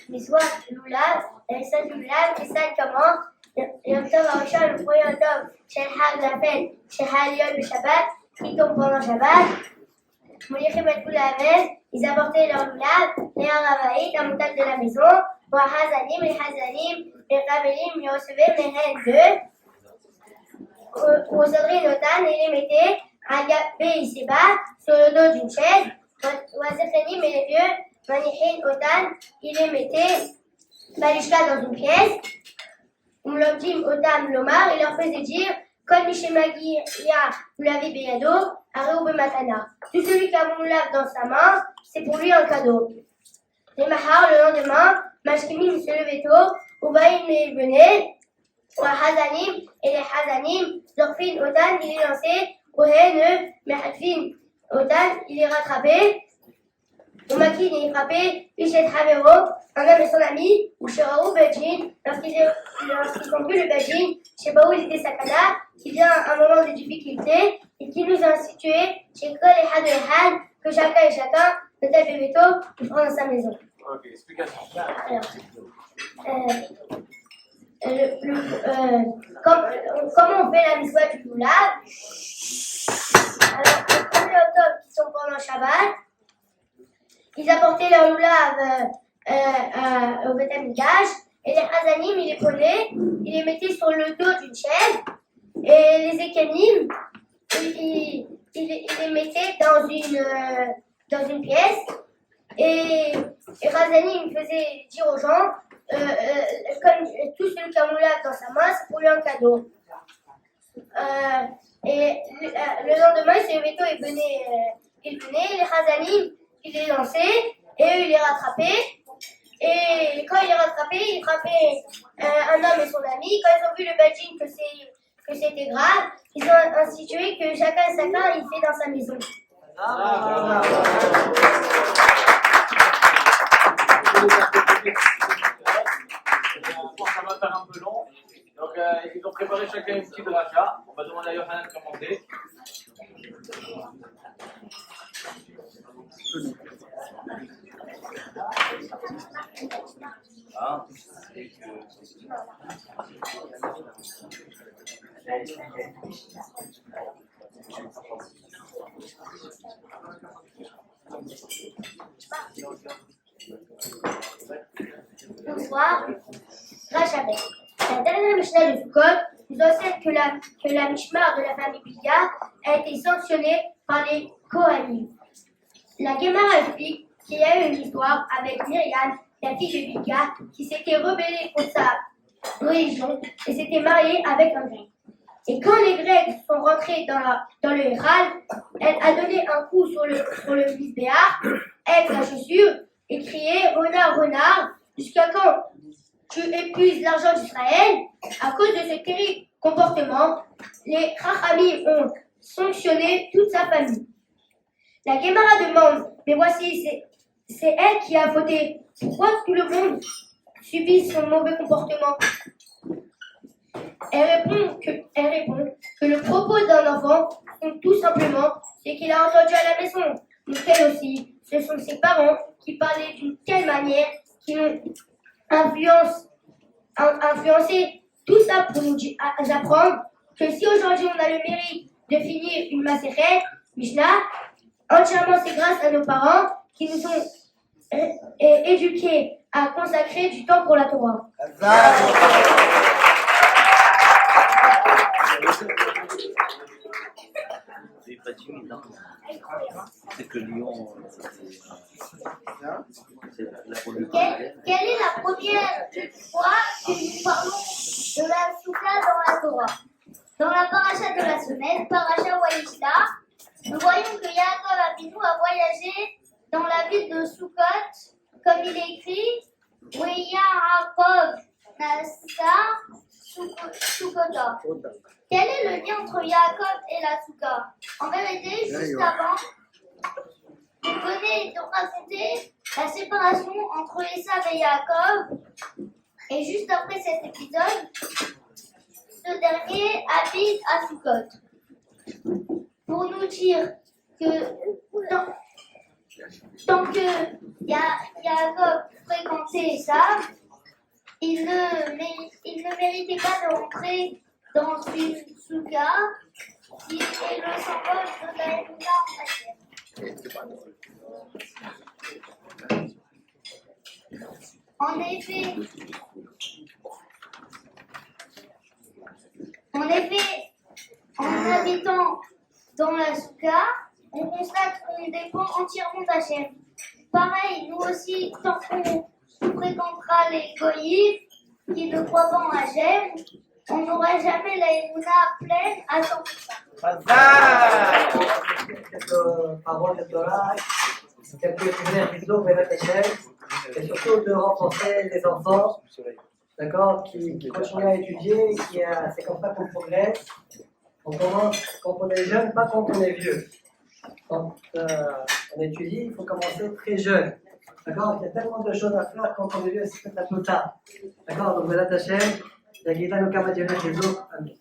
L'histoire du Loulav, et ça du Loulav, et ça comment Yom Tov Arishon, le premier Yom Tov, Shel Hag la fête, Shel Halion le Shabbat, qui tombe pendant Shabbat. Molichim et Loulav, ils apportaient leur Loulav, les Haravaït, la montagne de la maison, pour Hazanim, les Rabelim, ils recevaient les reines aux Audrey Notan, et les mettaient à Gapé Iseba, sur le dos d'une chaise, Wazefenim et les vieux, Manichin, Otan, il les mettait Balishka dans une pièce. Umlomdim, Otan, Lomar, il leur faisait dire Kol Mishemagi, Ya, Moulavi Beyado, Areu Bematana. Tout celui qui a mon lave dans sa main, c'est pour lui un cadeau. Les Mahar, le lendemain, Mashkimim se levait tôt, Ubaïm et venait, Hazanim, et les Hazanim, Zorfin, Otan, il les lançait, Ohen, Mehatfin, Otan, il les rattrapait. Umaki il frappé, Pichet Havero, un homme et son ami, ou Sheraou Bajin, lorsqu'ils ont vu le Bajin, Shebaou il était Sakana, qui vient à un moment de difficulté, et qui nous a institué, chez Kol et Had et Had, que chacun et chacun, de tel Bébeto, il prend dans sa maison. Ok, explication. Alors, comment on fait la mitzvah du Loulav? Alors, le 1er octobre, qui sont pendant Shabbat, ils apportaient leur loulav au Beth Amikdash, et les Hazanim, ils les prenaient, ils les mettaient sur le dos d'une chaise, et les Ekanim, ils les mettaient dans une pièce, et Hazanim faisait dire aux gens, comme tout celui qui a un loulav dans sa main, c'est pour lui un cadeau. Et le lendemain, il se levait tôt, il venait, les Hazanim, il les lançait, et eux, ils les rattrapaient. Et quand il les rattrapait, il frappait un homme et son ami. Quand ils ont vu le Bajin que c'était grave, ils ont institué que chacun, il fait dans sa maison. Ça va faire un peu long. Donc, ils ont préparé chacun une petite dracha. On va demander à Yohanan de commenter. Bonsoir, Rachabet. La dernière Mishnah de Sukkot nous enseigne que la Mishmar de la famille Bilga a été sanctionnée par les Kohanim. La Gemara explique qu'il y a eu une histoire avec Myriam, la fille de Bilga, qui s'était rebellée contre sa religion et s'était mariée avec un grec. Et quand les Grecs sont rentrés dans le Héral, elle a donné un coup sur le Misbéar avec sa chaussure et crié « Renard, renard !» jusqu'à quand tu épuises l'argent d'Israël. À cause de ce terrible comportement, les Chachamim ont sanctionné toute sa famille. La Gemara demande, mais voici, c'est elle qui a voté. Pourquoi tout le monde subit son mauvais comportement? Elle répond que le propos d'un enfant raconte tout simplement ce qu'il a entendu à la maison. Donc elle aussi, ce sont ses parents qui parlaient d'une telle manière, qui l'ont influencé. Tout ça pour nous apprendre que si aujourd'hui on a le mérite de finir une Maseret, Mishnah, entièrement c'est grâce à nos parents qui nous ont éduqués à consacrer du temps pour la Torah. C'est pas timide, hein. C'est que Lyon, c'est la religion. Quelle est la première fois que nous parlons de la Souka dans la Torah? Dans la paracha de la semaine, paracha Wayishla, nous voyons que Yaakov Avinu a voyagé dans la ville de Sukkot, comme il est écrit, Yaakov Nasa Sukkota. Quel est le lien entre Yaakov et la Souka? En vérité, juste avant, vous venez de raconter la séparation entre Esav et Yaakov. Et juste après cet épisode, ce dernier habite à Sukkot. Pour nous dire que tant que Yaakov fréquentait Esav, il ne méritait pas de rentrer dans une souka qui est le symbole de la Emouna en Hachem. En effet, en habitant dans la souka, on constate qu'on dépend entièrement d'Hachem. Pareil, nous aussi, tant qu'on fréquentera les goyim qui ne croient pas en Hachem, on n'aura jamais la Emouna pleine à 100%. Quelques paroles de Torah, quelques prières plutôt, et surtout de renforcer les enfants, d'accord, qui continuent à étudier, c'est comme ça qu'on progresse. On commence quand on est jeune, pas quand on est vieux. Quand on étudie, il faut commencer très jeune. D'accord, il y a tellement de choses à faire quand on est vieux, c'est peut-être un peu tard. D'accord, donc voilà ta chaîne. Yagita no kama jiona Jésus. Amen.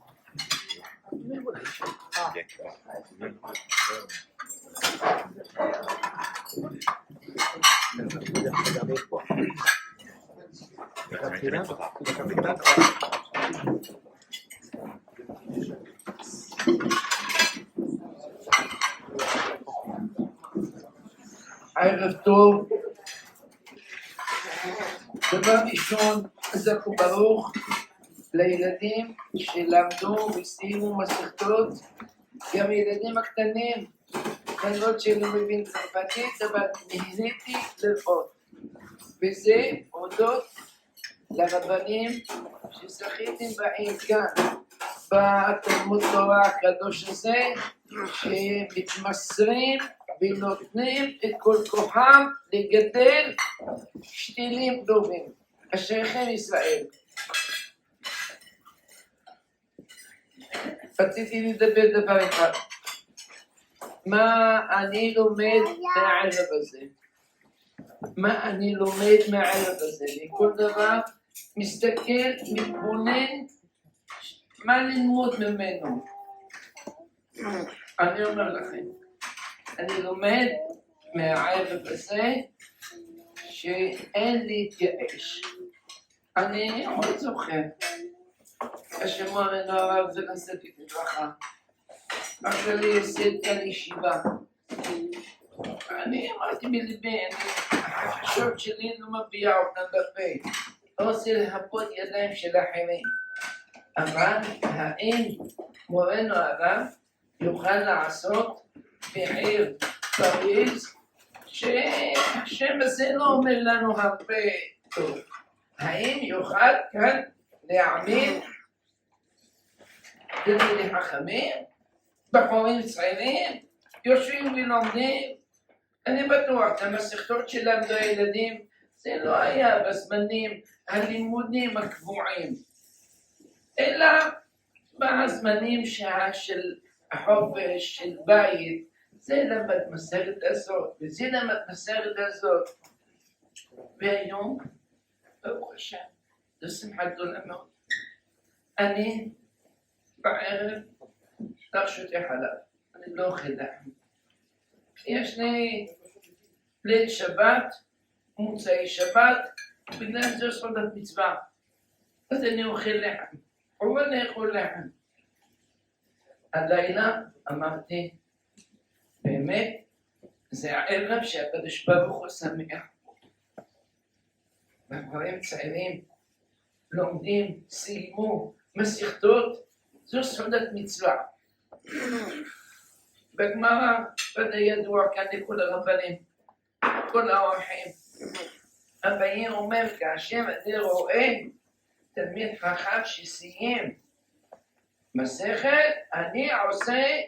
ערב טוב, דבר ראשון, חזק וברוך לילדים שלמדו וסיימו מסכתות, גם ילדים הקטנים, למרות שאני מבין צרפתית, אבל נהניתי לראות. וזה הודות לרבנים שזכיתם בעין כאן, בתלמוד תורה הקדוש הזה, שמתמסרים ונותנים את כל כוחם לגדל שתילים טובים. אשריכם ישראל. רציתי לדבר דבר אחד. מה אני לומד מהערב הזה? מה אני לומד מהערב הזה? וכל דבר מסתכל, מתבונן, מה ללמוד ממנו? אני אומר לכם, אני לומד מהערב הזה שאין להתייאש. אני עוד זוכר, השם אמרנו הרב זה נשאתי לברכה. אח שלי ייסד כאן ישיבה. אני אמרתי בלבי, החששות שלי לא מביע אותם בפה. לא רוצה להפות ידיים של אחרים. אבל האם מורנו הרב יוכל לעשות בעיר פריז שהשם הזה לא אומר לנו הרבה טוב. האם יוכל כאן להעמיד תלמידי חכמים, בחורים צעירים, יושבים ולומדים? אני בטוח, את המסכתות שלמדו הילדים, זה לא היה בזמנים הלימודים הקבועים, אלא בזמנים של החופש, של בית, זה למד מסכת הזאת, וזה למד מסכת הזאת. והיום, ברוך השם, זו שמחה גדולה מאוד. אני בערב לא שותה חלב. לא אוכל לחם. יש לי ליל שבת, מוצאי שבת, בגלל זה סעודת מצווה. אז אני אוכל לחם. אבל אני אוכל לחם. הלילה אמרתי, באמת, זה הערב שהקדוש ברוך הוא שמח. והגברים צעירים לומדים, סיימו מסכתות, זו סעודת מצווה. בגמרא, וזה ידוע כאן לכל הרבנים, כל האורחים. אביי אומר, כאשר אני רואה תלמיד חכם שסיים מסכת, אני עושה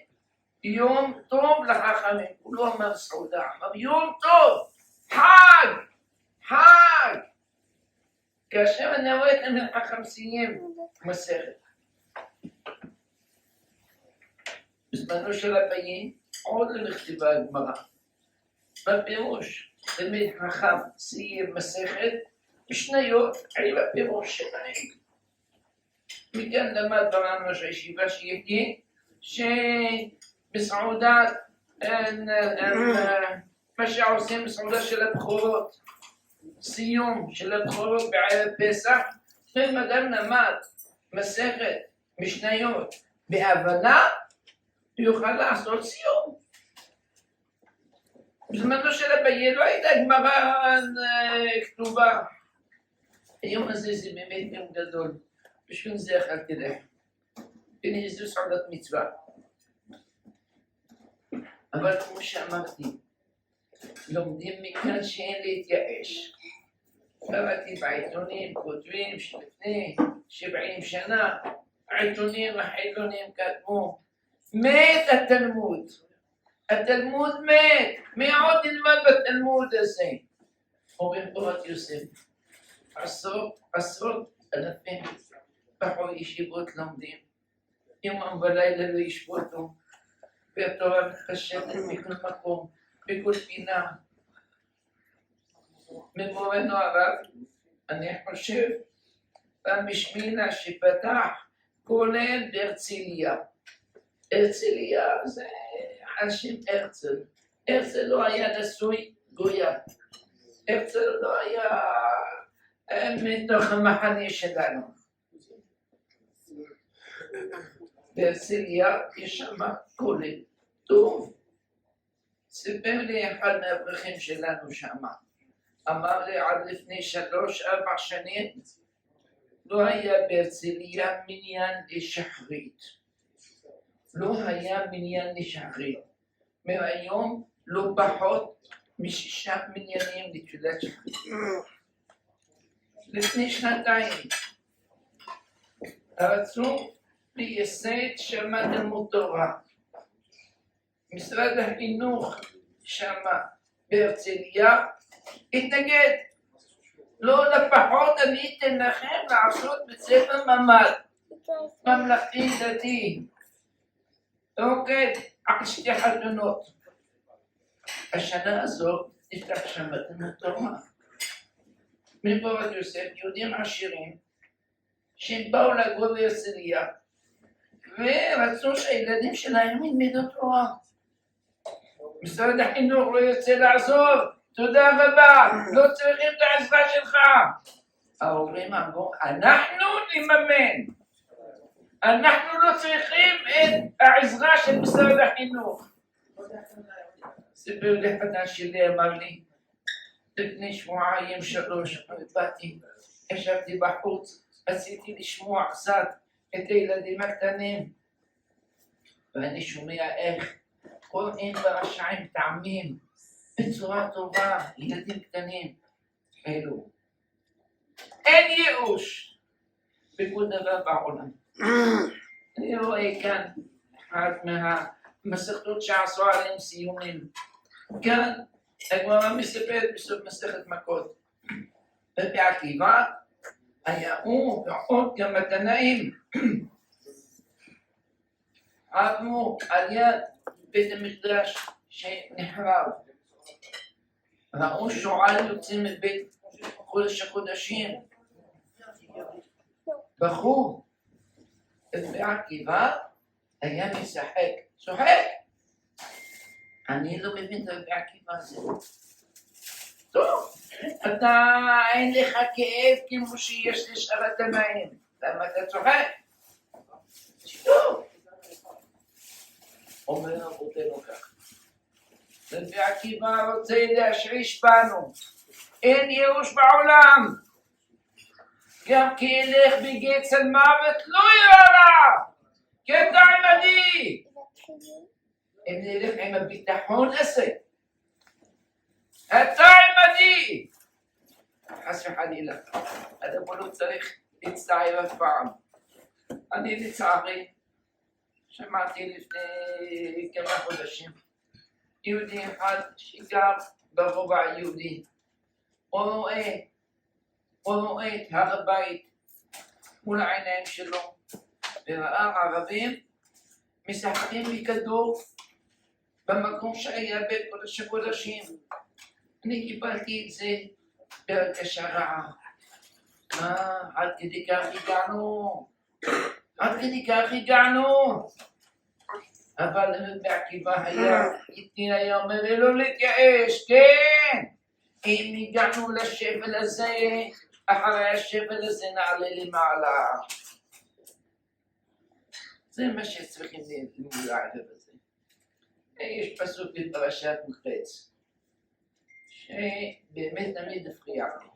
יום טוב לחכמים. הוא לא אמר סעודה, אמר יום טוב, חג, חג. כאשר אני רואה תלמיד חכם סיים מסכת. בזמנו של אביי עוד לא נכתבה הגמרא. בפירוש, תלמיד חכם סיים מסכת, משניות, היו בפירוש שלהם. מכאן למד ברם ראש הישיבה שיהיה, שבסעודת, מה שעושים בסעודה של הבכורות, סיום של הבכורות בערב פסח, אם אדם למד מסכת משניות בהבנה, יוכל לעשות סיום. בזמנו של אביי לא הייתה גמרא כתובה. היום הזה זה באמת יום גדול. בשביל זה אכלתי לחם. הנה זו סעודת מצווה. אבל כמו שאמרתי, לומדים מכאן שאין להתייאש. קראתי בעיתונים, כותבים שלפני 70 שנה, העיתונים החילונים כתבו, מת התלמוד. התלמוד מת. מי עוד נלמד בתלמוד הזה? אומרים תורת יוסף. עשרות אלפים בחור ישיבות לומדים. יומם ולילה לא ישבותו. והתורה מחשבת מכל מקום, בכל פינה. ממורנו הרב, אני חושב, במשמינה שפתח כולל בהרצליה. הרצליה זה על שם הרצל. הרצל לא היה נשוי גויה. הרצל לא היה מתוך המחנה שלנו. בהרצליה יש שם כולל טוב. סיפר לי אחד מהאברכים שלנו שם. אמר לי עד לפני 3-4 שנים לא היה בהרצליה מניין לשחרית. לא היה מניין לשחרית. מהיום לא פחות מ6 מניינים לתפילת שחרית. לפני 2 רצו לייסד שם תלמוד תורה. משרד החינוך שם בהרצליה התנגד. לא לפחות אני אתן לכם לעשות בית ספר ממ"ד, ממלכתי דתי. אוקיי, על 2 חתונות. השנה הזו נפתח שם תלמוד תורה. מתורת יוסף, יהודים עשירים, שהם באו לגור בהרצליה, ורצו שהילדים שלהם ילמדו תורה. משרד החינוך לא יוצא לעזור. תודה רבה, לא צריכים את העזרה שלך. ההורים אמרו, אנחנו נממן. אנחנו לא צריכים את העזרה של משרד החינוך. סיפר לי חתן שלי, אמר לי, לפני 2-3 באתי, ישבתי בחוץ, רציתי לשמוע קצת את הילדים הקטנים, ואני שומע איך קוראים ברשעים טעמים בצורה טובה, ילדים קטנים אלו. אין ייאוש בכל דבר בעולם. אני רואה כאן אחד מהמסכתות שעשו עליהם סיומים. כאן הגמרא מספרת בסוף מסכת מכות. רבי עקיבא היה הוא ועוד גם התנאים עברו על יד בית המקדש שנחרב. ראו שועל יוצא מבית קודש הקודשים. בחור רבי עקיבא היה משחק, צוחק, אני לא מבין את רבי עקיבא הזה. טוב, אתה אין לך כאב כמו שיש לשאר התנאים. למה אתה צוחק? טוב. אומר רבותינו כך. רבי עקיבא רוצה להשריש בנו. אין ייאוש בעולם. גם כי ילך בגץ על מוות לא יראה. קטע עמדי. אם נלך עם הביטחון הזה. אתה עמדי. חס וחלילה. אדם לא צריך להצטער אף פעם. אני לצערי שמעתי לפני כמה חודשים יהודי אחד שגר ברובע היהודי. הוא רואה את הר הבית מול העיניים שלו וראה ערבים משחקים מכדור במקום שהיה בית קודש הקודשים. אני קיבלתי את זה בהרגשה רעה. עד כדי כך הגענו. עד כדי כך הגענו. אבל רבי עקיבא היה אומר לי לא להתייאש, כן. אם הגענו לשפל הזה, אחרי השפל הזה נעלה למעלה. זה מה שצריכים ללמוד הערב הזה. יש פסוק בפרשת מקץ, שבאמת תמיד הפריע לי.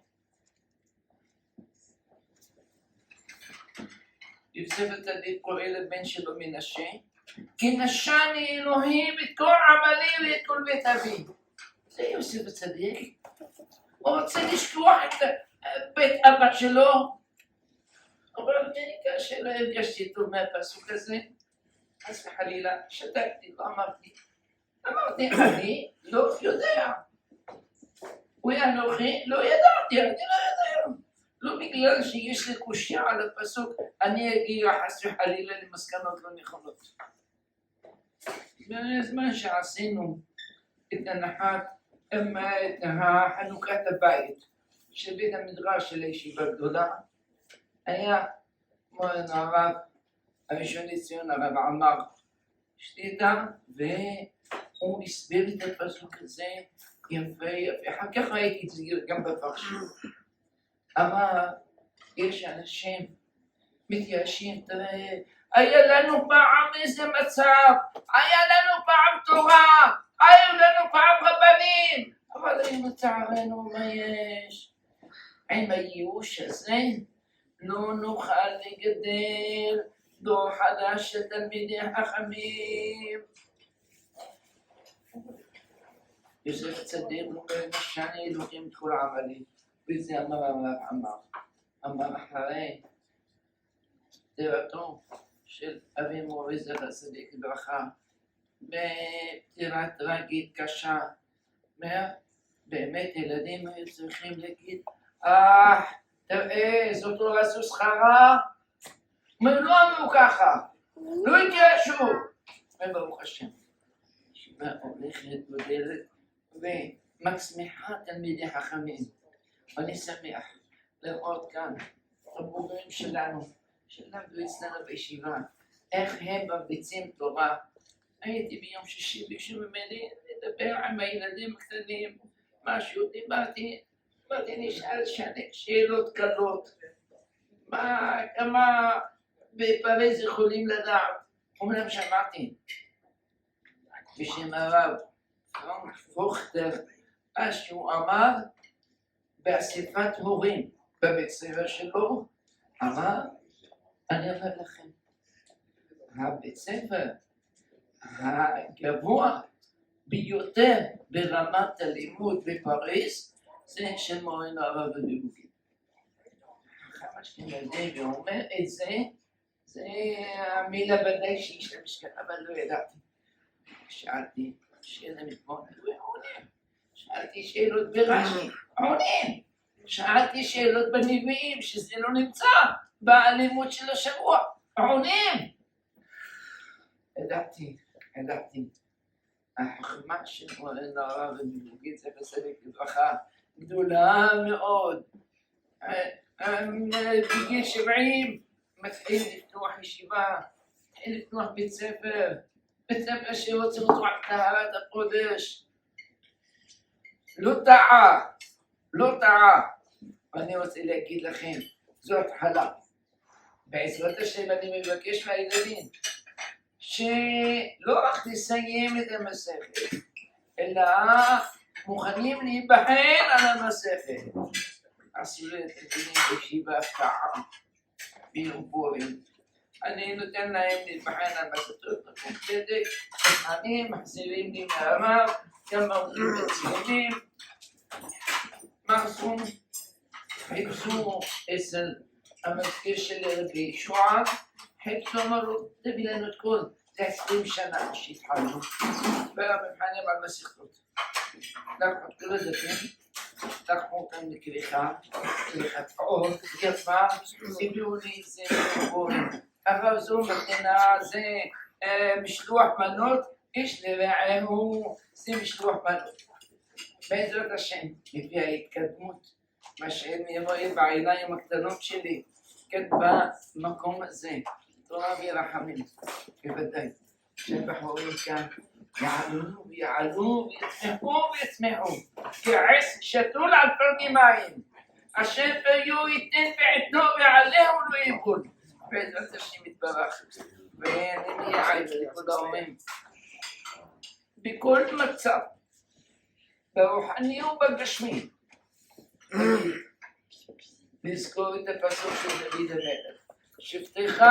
יוסף הצדיק קורא לבן שלו מנשה, כי נשני אלוהים את כל עמלי ואת כל בית אבי. זה יוסף הצדיק. הוא רוצה לשכוח את בית אבא שלו. אבל כאשר לא הרגשתי טוב מהפסוק הזה, חס וחלילה, שתקתי, לא אמרתי. אמרתי, אני לא יודע. ואנוכי לא ידעתי, אני לא יודע. לא בגלל שיש לי קושיה על הפסוק, אני אגיע חס וחלילה למסקנות לא נכונות. בזמן שעשינו את הנחת, את חנוכת הבית של בית המדרש של הישיבה הגדולה, היה מורנו הרב הראשון לציון הרב עמר שתידע, והוא הסביר את הפסוק הזה יפה יפה. אחר כך ראיתי את זה גם בפרשנות. אמר, יש אנשים מתייאשים, תראה, היה לנו פעם איזה מצב, היה לנו פעם תורה, היו לנו פעם רבנים, אבל היום לצערנו מה יש? עם הייאוש הזה לא נוכל לגדל דור חדש של תלמידי חכמים. יוסף צדיק אומר, נשני אלוהים את כל עמלי. וזה אמר הרב עמר. אמר אחרי פטירתו של אבי מורי זכר צדיק לברכה בפטירה טרגית קשה. באמת ילדים היו צריכים להגיד, תראה, זאת לא עשו שכרה. הם לא אמרו ככה, לא התייאשו. וברוך השם, ישיבה הולכת גדלת ומצמיחה תלמידי חכמים. ואני שמח לראות כאן הבוגרים שלנו, שלמדו אצלנו בישיבה, איך הם מרביצים תורה. הייתי ביום שישי ביקשו ממני לדבר עם הילדים הקטנים, משהו, דיברתי, נשאל שאלות קלות. כמה בפרז יכולים לדעת? אומנם שמעתי בשם הרב פרנק פוכטר, מה שהוא אמר באספת הורים בבית ספר שלו, אמר, אני אומר לכם, הבית ספר הגבוה ביותר ברמת הלימוד בפריז זה של מורנו הרב אביבוגי. חכם אשכנזי ואומר את זה, זה המילה ודאי שהשתמש כאן, אבל לא ידעתי. שאלתי שאלה מתמודד ועונים. שאלתי שאלות ברש"י, עונים. שאלתי שאלות בנביאים, שזה לא נמצא בלימוד של השבוע, עונים. ידעתי. החוכמה של מורנו הרב אביבוגי זכר צדיק לברכה גדולה מאוד. בגיל 70 מתחיל לפתוח ישיבה, מתחיל לפתוח בית ספר, מצפה שרוצה לצורך טהרת הקודש. לא טעה, לא טעה. ואני רוצה להגיד לכם, זו התחלה. בעזרת השם אני מבקש מהילדים שלא רק לסיים את המסכת, אלא מוכנים להיבחן על המסכת. עשו לי את הדינים בישיבה הפתעה, ביום פורים. אני נותן להם להיבחן על מסכתות מקום צדק, אני מחזירים לי מהרב, גם עובדים בציונים. מה עשו? חיפשו אצל המזכיר של רבי ישועה, חיפשו אמרו, תביא לנו את כל, זה 20 שנה שהתחלנו, והמבחנים על מסכתות. לקחו את כל הדפים, לקחו אותם לכריכת עור, יפה, הביאו לי את זה בבורים. אבל זו מתנה, זה משלוח מנות, איש לרעהו, זה משלוח מנות. בעזרת השם, לפי ההתקדמות, מה שאני רואה בעיניים הקטנות שלי, כאן במקום הזה, תורה ורחמים, בוודאי, שבחורים כאן יעלו ויעלו ויצמחו ויצמחו, כעץ שתול על פרגי מים, אשר פריו ייתן בעתו ועליהו לא ייפול. בעזרת השם יתברך, ואני מייעץ לכל ההורים, בכל מצב, ברוחני ובגשמי, לזכור את הפסוק של דוד המלך, שבטך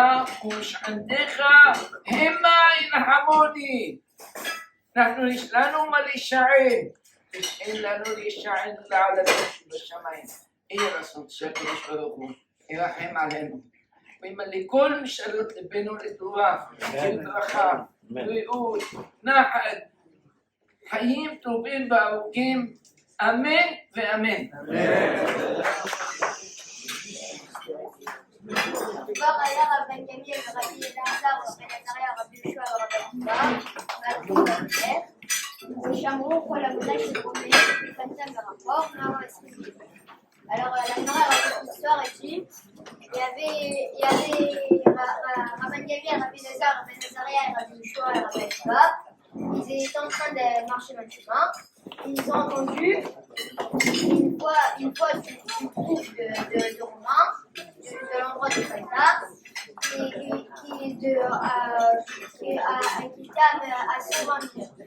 ומשענתך המה ינחמוני. אנחנו יש לנו מה להישען, אין לנו להישען על אבינו שבשמיים. יהי רצון שהקדוש ברוך הוא ירחם עלינו וימלא כל משאלות ליבנו לטובה, ברכה, בריאות, נחת, חיים טובים וארוכים, אמן ואמן. כבר היה רב בן גמליאל ורבי אלעזר ורבי עזריה ורבי יהושע ורבי עקיבא ושמעו כל עבודה של רומי פנתם מרחוק נאמר 20 livres. Alors la Gemara raconte l'histoire et dit il y avait Rabban Gamliel, Rabbi Elazar, Rabbi Azaria et Rabbi Yeshua et Rabbi Akiva. Ils étaient en train de marcher dans le chemin. Ils ont entendu une fois du groupe de Romains, de l'endroit de Payta, qui était à 120 minutes.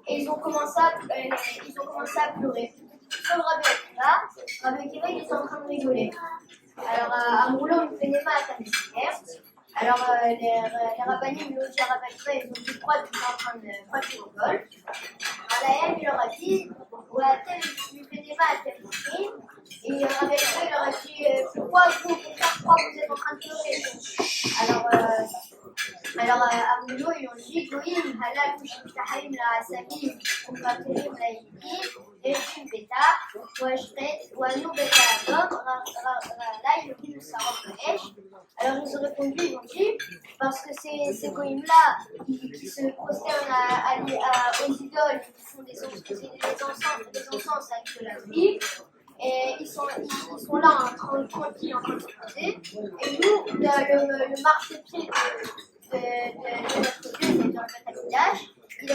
Et ils ont commencé à pleurer. Sauf Rabbi Akiva, il était en train de rigoler. Alors, à Moulon, il fait des maths à l'hiver. Alors, les rabbinim, ils ont dit à Rabbi Akiva, ils ont dit pourquoi tu rigoles. Alaïm, il leur a dit, ouais, tel, il fait des maths à tel prix. Et Rabbi Akiva, il leur a dit, pourquoi vous êtes en train de pleurer? Alors, à Moulon, ils ont dit, Goïm, halal, kushim, tahrim, la asabim, kumbaterim, la yidim, Echim Beta, Ouanou Beta Adom, là ils ont dit le Sarah Kadesh. Alors ils ont répondu, ils ont dit, parce que ces goïms-là qui se prosternent aux idoles, qui font des encens avec de la vie, et ils sont là en train tranquille, en train de se poser. Et nous, le marchepied de notre Dieu, c'est dans le Beth il a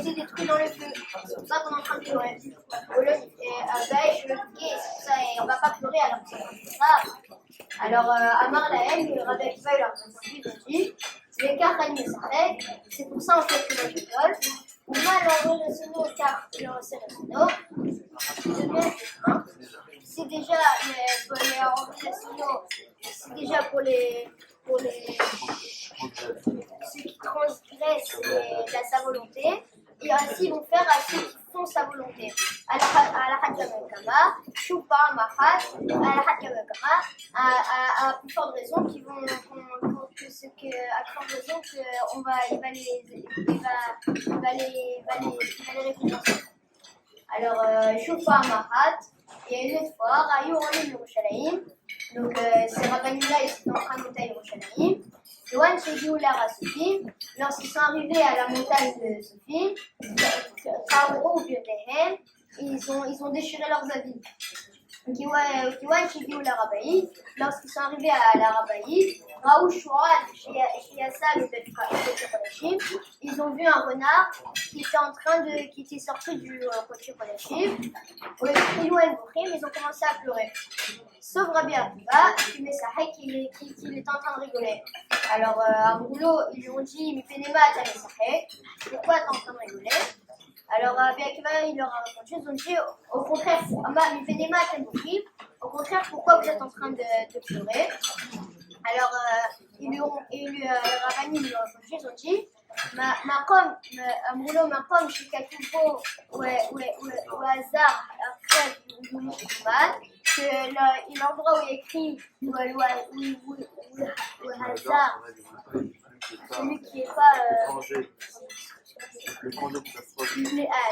été détruit dans le feu. C'est pour ça qu'on est en train de pleurer. Je le dis, c'est ça, et on va pas pleurer alors que c'est ça. Alors, Amar Lahem, le Rabbi Akiva, il a répondu, il a dit, l'écart a une s'arrête, c'est pour ça en fait que moi je rigole. Ou mal en relationno car il en relationno, c'est déjà les relationno, c'est déjà pour les ceux qui transgressent sa volonté, et ainsi ils vont faire à ceux qui font sa volonté. À la Hadjamekama, Choupa, Mahat, à la Hadjamekama, à plus forte raison qu'ils vont, à plus forte raison qu'il va les récompenser. Alors, Choupa, Mahat, il y a une autre fois, Rayu, Rolim, Yerushalayim, donc ces rabbinim-là, ils étaient en train de monter à Yerushalayim. Loan Shegiula Rasufim, lorsqu'ils sont arrivés à la montagne de Sophie, Kaourou Biotehem, ils ont déchiré leurs habits. Kiwan Chidiou l'Arabaïd, lorsqu'ils sont arrivés à l'Arabaïd, Raoul Chouad, chez Yassal et Kodesh, ils ont vu un renard qui était sorti du Kodesh Kodashim. Ils ont commencé à pleurer. Sauf Rabbi Akiva, qui est en train de rigoler. Alors, à Moulo, ils lui ont dit, mais Pénéma, t'as les sahek, pourquoi t'es en train de rigoler? Alors, Rabbi Akiva, il leur a répondu, ils ont dit, au contraire, au contraire, pourquoi vous êtes en train de pleurer? Alors, les rabbinim lui ont répondu, ils ont dit, Amroulo, Makom, Shikatubo, ou Hazar, après, que l'endroit où il écrit, ou Hazar, celui qui n'est pas.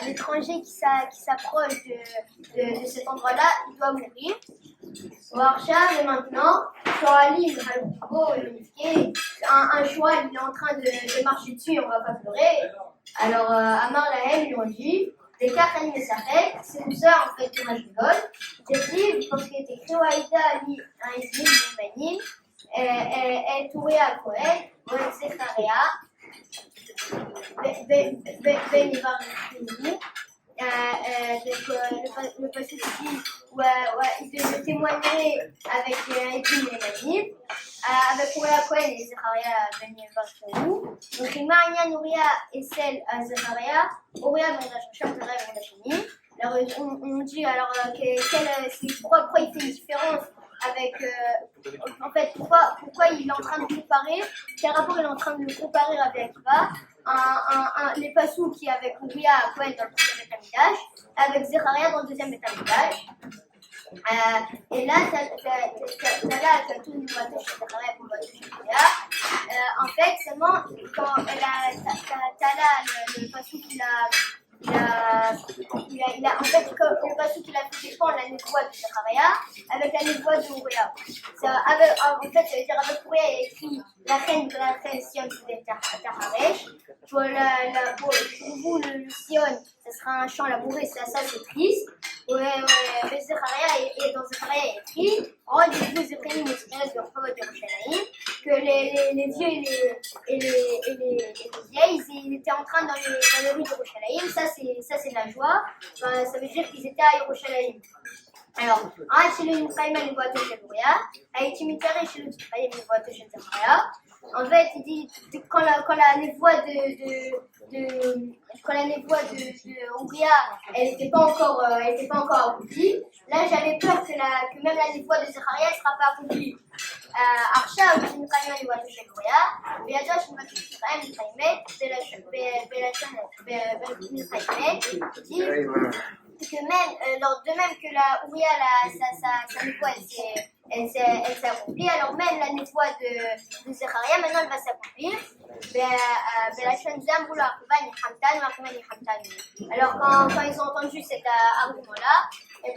L'étranger qui s'approche de cet endroit-là, il doit mourir. Warcha, et maintenant, Shoalim, un cheval, il est en train de marcher dessus, on ne va pas pleurer. Alors, Amar Lahem, ils ont dit, les cartes animées s'arrêtent, c'est une sœur en fait de Majidol. J'ai parce qu'il est écrit Waïda Ali, un Izim, Manim, et Touria Kohen, Moed Zecharia. Le passage dit il témoignerait avec Edwin et Manim, avec Ouria Cohen et Zecharia Ben Barcelou. Donc, Imania Nouria et celle à Zecharia, Ouria dans la Shacham Zera et Mondachini. Alors, on dit alors pourquoi il fait une différence avec. En fait, pourquoi il est en train de comparer, quel rapport il est en train de le comparer avec Akiva, les passous qui est avec Ouria Cohen dans le premier étamidage, avec Zecharia dans le deuxième étamidage. Et là, t'as tout le monde chez Zecharia pour le chez Ouria. En fait, seulement, quand t'as là le passou qu'il a. En fait, le passou qu'il a fait dépendre la névoie de Zecharia avec la névoie de Ouria. En fait, ça veut dire avec Ouria, il y a écrit la reine de la reine Sion, c'était Taharesh. Pour vous, le Sion, ça sera un chant labouré, ça c'est triste. Mais Zecharia, et dans Zecharia, il y a écrit que les vieux et les vieilles, ils étaient en train dans les rues de Yerushalayim. Ça c'est de la joie. Ça veut dire qu'ils étaient à Yerushalayim. Alors, chez le Nifraïm, il voit chez Ouria, à Etimitari, chez le Nifraïm, il voit chez Zecharia. En fait, il dit quand la névoie de Ouria, elle n'était pas encore accomplie. Là, j'avais peur que même la névoie de Zecharia ne sera pas accomplie. Archa, ou Nifraïm, il voit chez Ouria. Be'adja, je me suis dit que de même que la Ouria, sa névoie, elle s'est accomplie, alors même la névoie de Zecharia, maintenant elle va s'accomplir. Alors quand ils ont entendu cet argument-là, et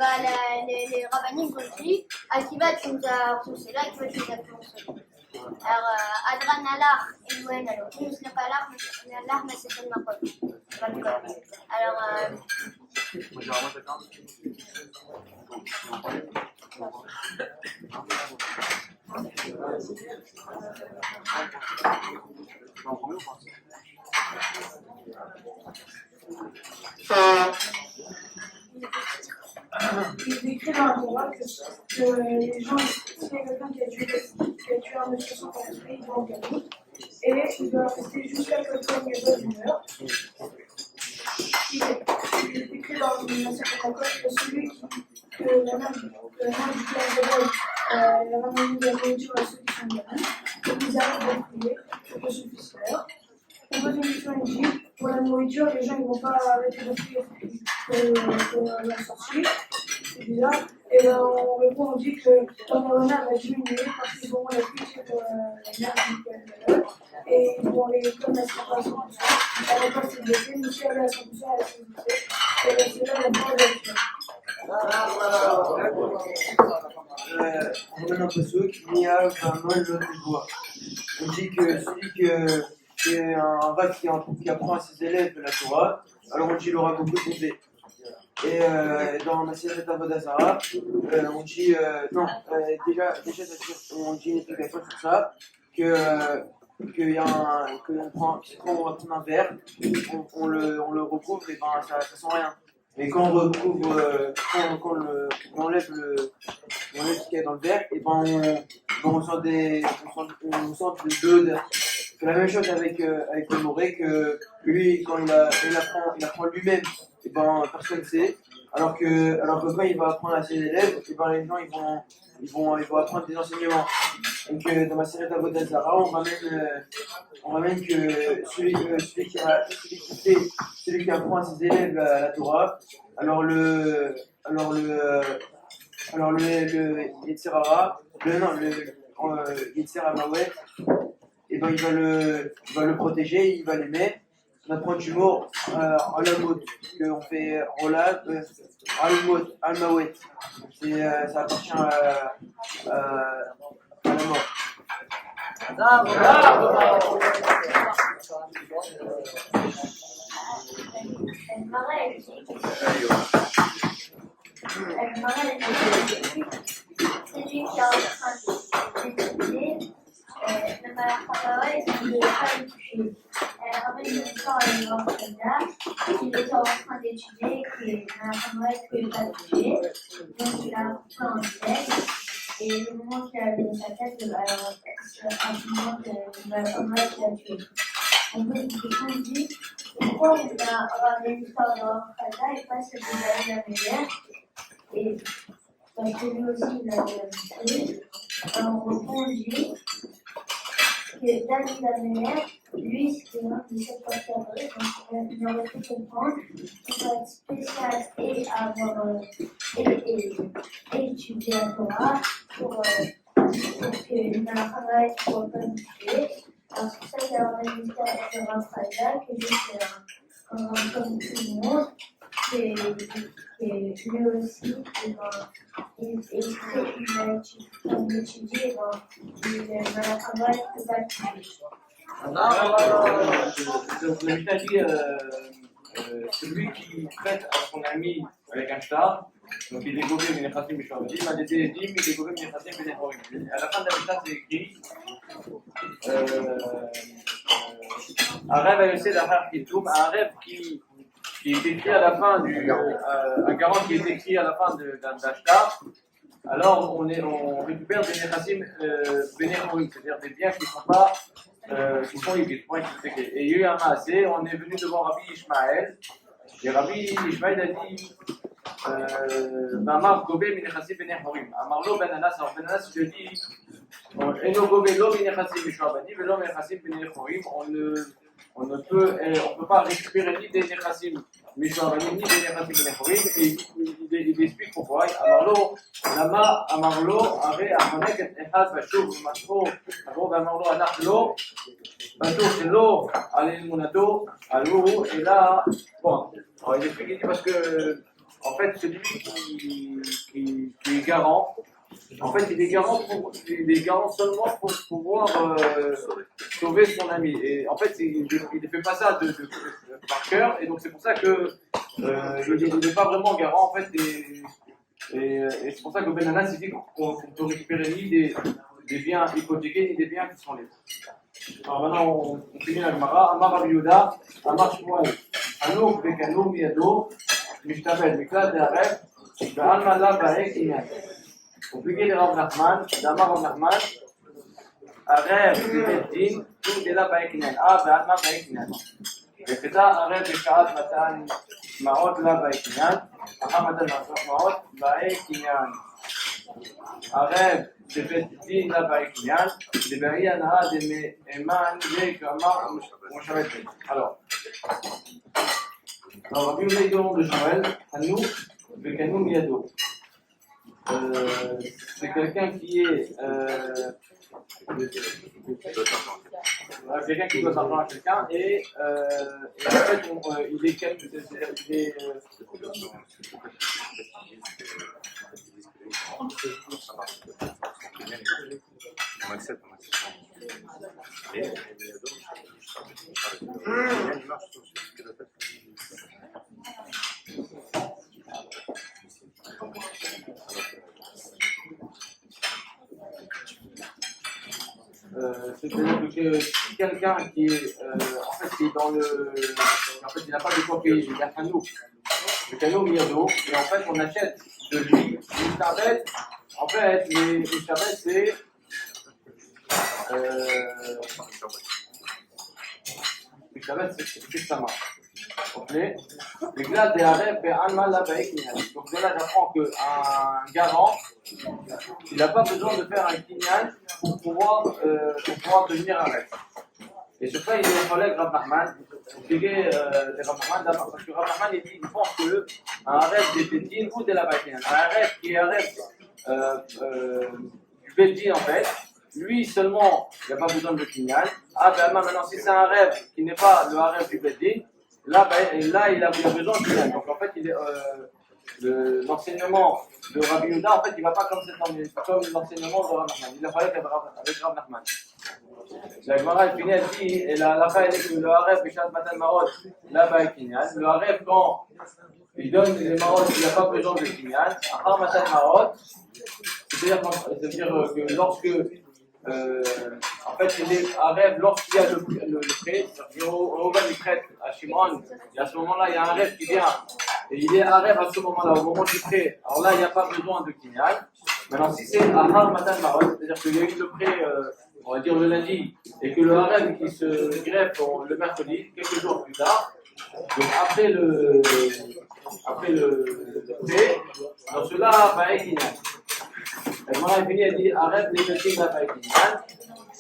les rabbinim ont dit Akiva, tu nous as consolé, Akiva, tu nous as consolé. Alors, Adran Alach, Elouen Elohim, ce n'est pas l'Alach, mais Allah, mais c'est une makot. Alors, il est écrit dans la Torah que les gens, s'il y a quelqu'un qui a tué un monsieur sans faire exprès, il doit en gagner. Et il doit rester jusqu'à ce que le niveau d'une heure. Il est écrit dans l'ancien protocole que celui que la mère du clan la maman de la nourriture à ceux qui sont gagnés, et qu'ils arrivent à prier pour que ceux puissent faire. On pose une question ici. Pour la nourriture, les gens ne vont pas arrêter de prier pour la sortie. C'est bizarre. Et on répond, on dit que l'honneur va diminuer parce qu'ils vont la pluie sur la mer et ils vont aller comme elle sera pas à 100%. Elle va pas se blesser, mais si elle est à 100%, elle va se blesser. Et c'est là la bonne version. On a l'impression qu'il y a un mal de joie. On dit que celui qui est un rabbin qui apprend à ses élèves la Torah, alors on dit il aura beaucoup de Et dans Maseret Avodah Zarah, on dit, déjà, on dit une explication sur ça, qu'il y a quand on va prendre un verre, on le recouvre, et ben ça sent rien. Mais quand on recouvre, quand on enlève ce qu'il y a dans le verre, et ben on sent de l'odeur. C'est la même chose avec le moré, que lui, quand il apprend lui-même, et ben personne ne sait. Alors que quand il va apprendre à ses élèves, et ben les gens ils vont apprendre des enseignements. Donc dans ma série d'Avodah Zarah, on ramène que celui qui apprend à ses élèves la Torah, alors le Yetzer Hara, le Yetzer Hamawet, et ben il va le protéger, il va l'aimer. On apprend du mot Alamot, qu'on fait Rolab, Almot, Almawet. Ça appartient à la mort. C'est lui qui est en train d'étudier. Le Malachamaouais, il ne veut pas le toucher. Elle ramène une histoire à une grande soldat qui était en train d'étudier, que le Malachamaouais ne pouvait pas toucher. Donc il a pris en tête. Et le moment qu'il a donné sa tête, rapidement, le Malachamaouais l'a tué. On peut se dire pourquoi on a ramené l'histoire de Ramchada et pas celle de la meilleure. Et parce que lui aussi, il a tué. Alors on dit que David Améler, lui, c'était un de cette partie-là, donc il aurait pu comprendre qu'il faut être spécial et avoir étudié la Torah pour que Nahara ne soit pas tué. Alors c'est pour ça qu'il y a un ministère de Raphaël, que lui, c'est un grand comme tout le monde, que lui aussi, il a étudié, Nahara ne peut pas tuer. Donc le Mishnah dit celui qui traite à son ami avec un shtar, donc il est gobé Menechasim Mishordim, il a des Edim, il est gobé Menechasim Benechorim. À la fin de la Mishnah, c'est écrit un rêve à Yosef Lahar Kitoum, un rêve qui est écrit à la fin un garant qui est écrit à la fin d'un shtar. Alors on récupère des Nechassim Benechorim, c'est-à-dire des biens qui ne sont pas qui sont libres. Et il y a eu un maasé, on est venu devant Rabbi Ishmael, et Rabbi Ishmael a dit Mamar Gobé Minechassim Benechorim. Amarlo Ben Anas, alors Ben Anas lui dit Eno Gobé Lo Minechassim Mishwabadi, Velo Minechassim Benechorim. On ne peut pas récupérer ni des Nechassim Mishwabadi, ni des Nechassim Benechorim. Et il explique pourquoi. Amarlo, Lama, Amarlo, Are, Amonek, Echad, Bashou, Masro, Aro, Amarlo, Anachlo, Bashou, Shelo, Alelmunato, Alou, et là, bon, alors il explique, il dit parce que, en fait, celui qui est garant, en fait, il est garant seulement pour pouvoir sauver son ami. Et en fait, il ne fait pas ça par cœur, et donc c'est pour ça que il n'est pas vraiment garant, en fait, et c'est pour ça que Ben Anas dit qu'on ne peut récupérer ni des biens hypothéqués, ni des biens qui sont libres. Alors maintenant, on finit la Gemara. Amar Rabbi Yehuda, Amar Shmuel, Anouk Bekanouk Miyado, Mishtabel, Miklat de Aref, Be'almala Ba'ek Inyan. Pour expliquer les Rav Nachman, d'Amar Rav Nachman, Aref Be'etin, tout est là Ba'ek Inyan. Ah, Be'alma Ba'ek Inyan. וכתא ערב בשעת מתן מעות לה בעקניין, אחר מתן מעות בעקניין. ערב בבית דין לה בעקניין, דברי הנאה דמאמן וכמה מושבת. Alors, Rabbi Yehuda de Shmuel, Hanouk Bekanouk Miyado. C'est quelqu'un qui est quelqu'un qui doit s'argent à quelqu'un et en fait il est C'est-à-dire que si quelqu'un qui est, en fait, qui est dans le, en fait, il n'a pas de quoi payer, il a un canot. Le canot Miado, et en fait, on achète de lui une tablette. En fait, une tablette, c'est. Une tablette, c'est ça marche. Ok? Les glaces des arrêts, donc là, j'apprends qu'un garant, il n'a pas besoin de faire un kinyan pour pouvoir devenir arrêt. Et sur ça, il est collègue Rav Nachman, expliqué Rav Nachman, parce que Rav Nachman, il pense que un rêve des Bédine ou de la Baïkine, un rêve qui est un rêve du Bédine en fait, lui seulement, il n'a pas besoin de kinyan. Ah ben maintenant, si c'est un rêve qui n'est pas le rêve du Bédine, là, il a besoin de kinyan. Donc en fait, l'enseignement de Rabbi Yehuda, en fait, il ne va pas comme l'enseignement de Rav Nachman. Il a parlé avec Rav Nachman. La Gemara elle finit, elle dit, et la fin elle dit que le Haref, Bishat Matan Marot, là-bas est Kinyan. Le Haref, quand il donne les Marot, il n'a pas besoin de Kinyan. Ahar Matan Marot, c'est-à-dire que lorsque, en fait, il est Haref, lorsqu'il y a le prêt, c'est-à-dire on va lui prête à Shimon, et à ce moment-là, il y a un Haref qui vient, et il est Haref à ce moment-là, au moment du prêt, alors là, il n'y a pas besoin de Kinyan. Maintenant, si c'est Ahar Matan Marot, c'est-à-dire qu'il y a eu le prêt, on va dire le lundi, et que le harem qui se greffe le mercredi, quelques jours plus tard, donc après le prêt, dans cela, Baïkinan. Elle m'a fini, elle dit harem les petits la Baïkinan,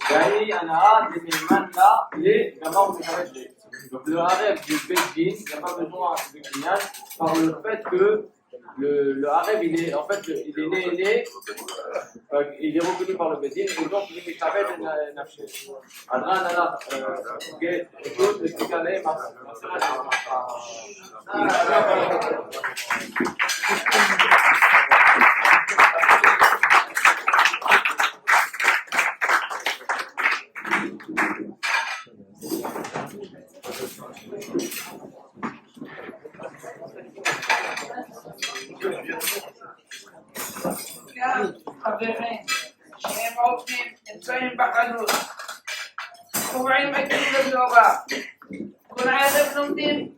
Baï, Anaa, les Milman là, les gamins de Karet. Donc le harem du Bédine, il n'a pas besoin de Kinyan par le fait que le harem, il est né, il est reconnu par le Bédine, et donc il est capable de nafsher. Adran, Allah, ok, écoute, explique-le, חברים שהם עובדים, נמצאים בחנות, קובעים מגיעים לתורה, כל הערב לומדים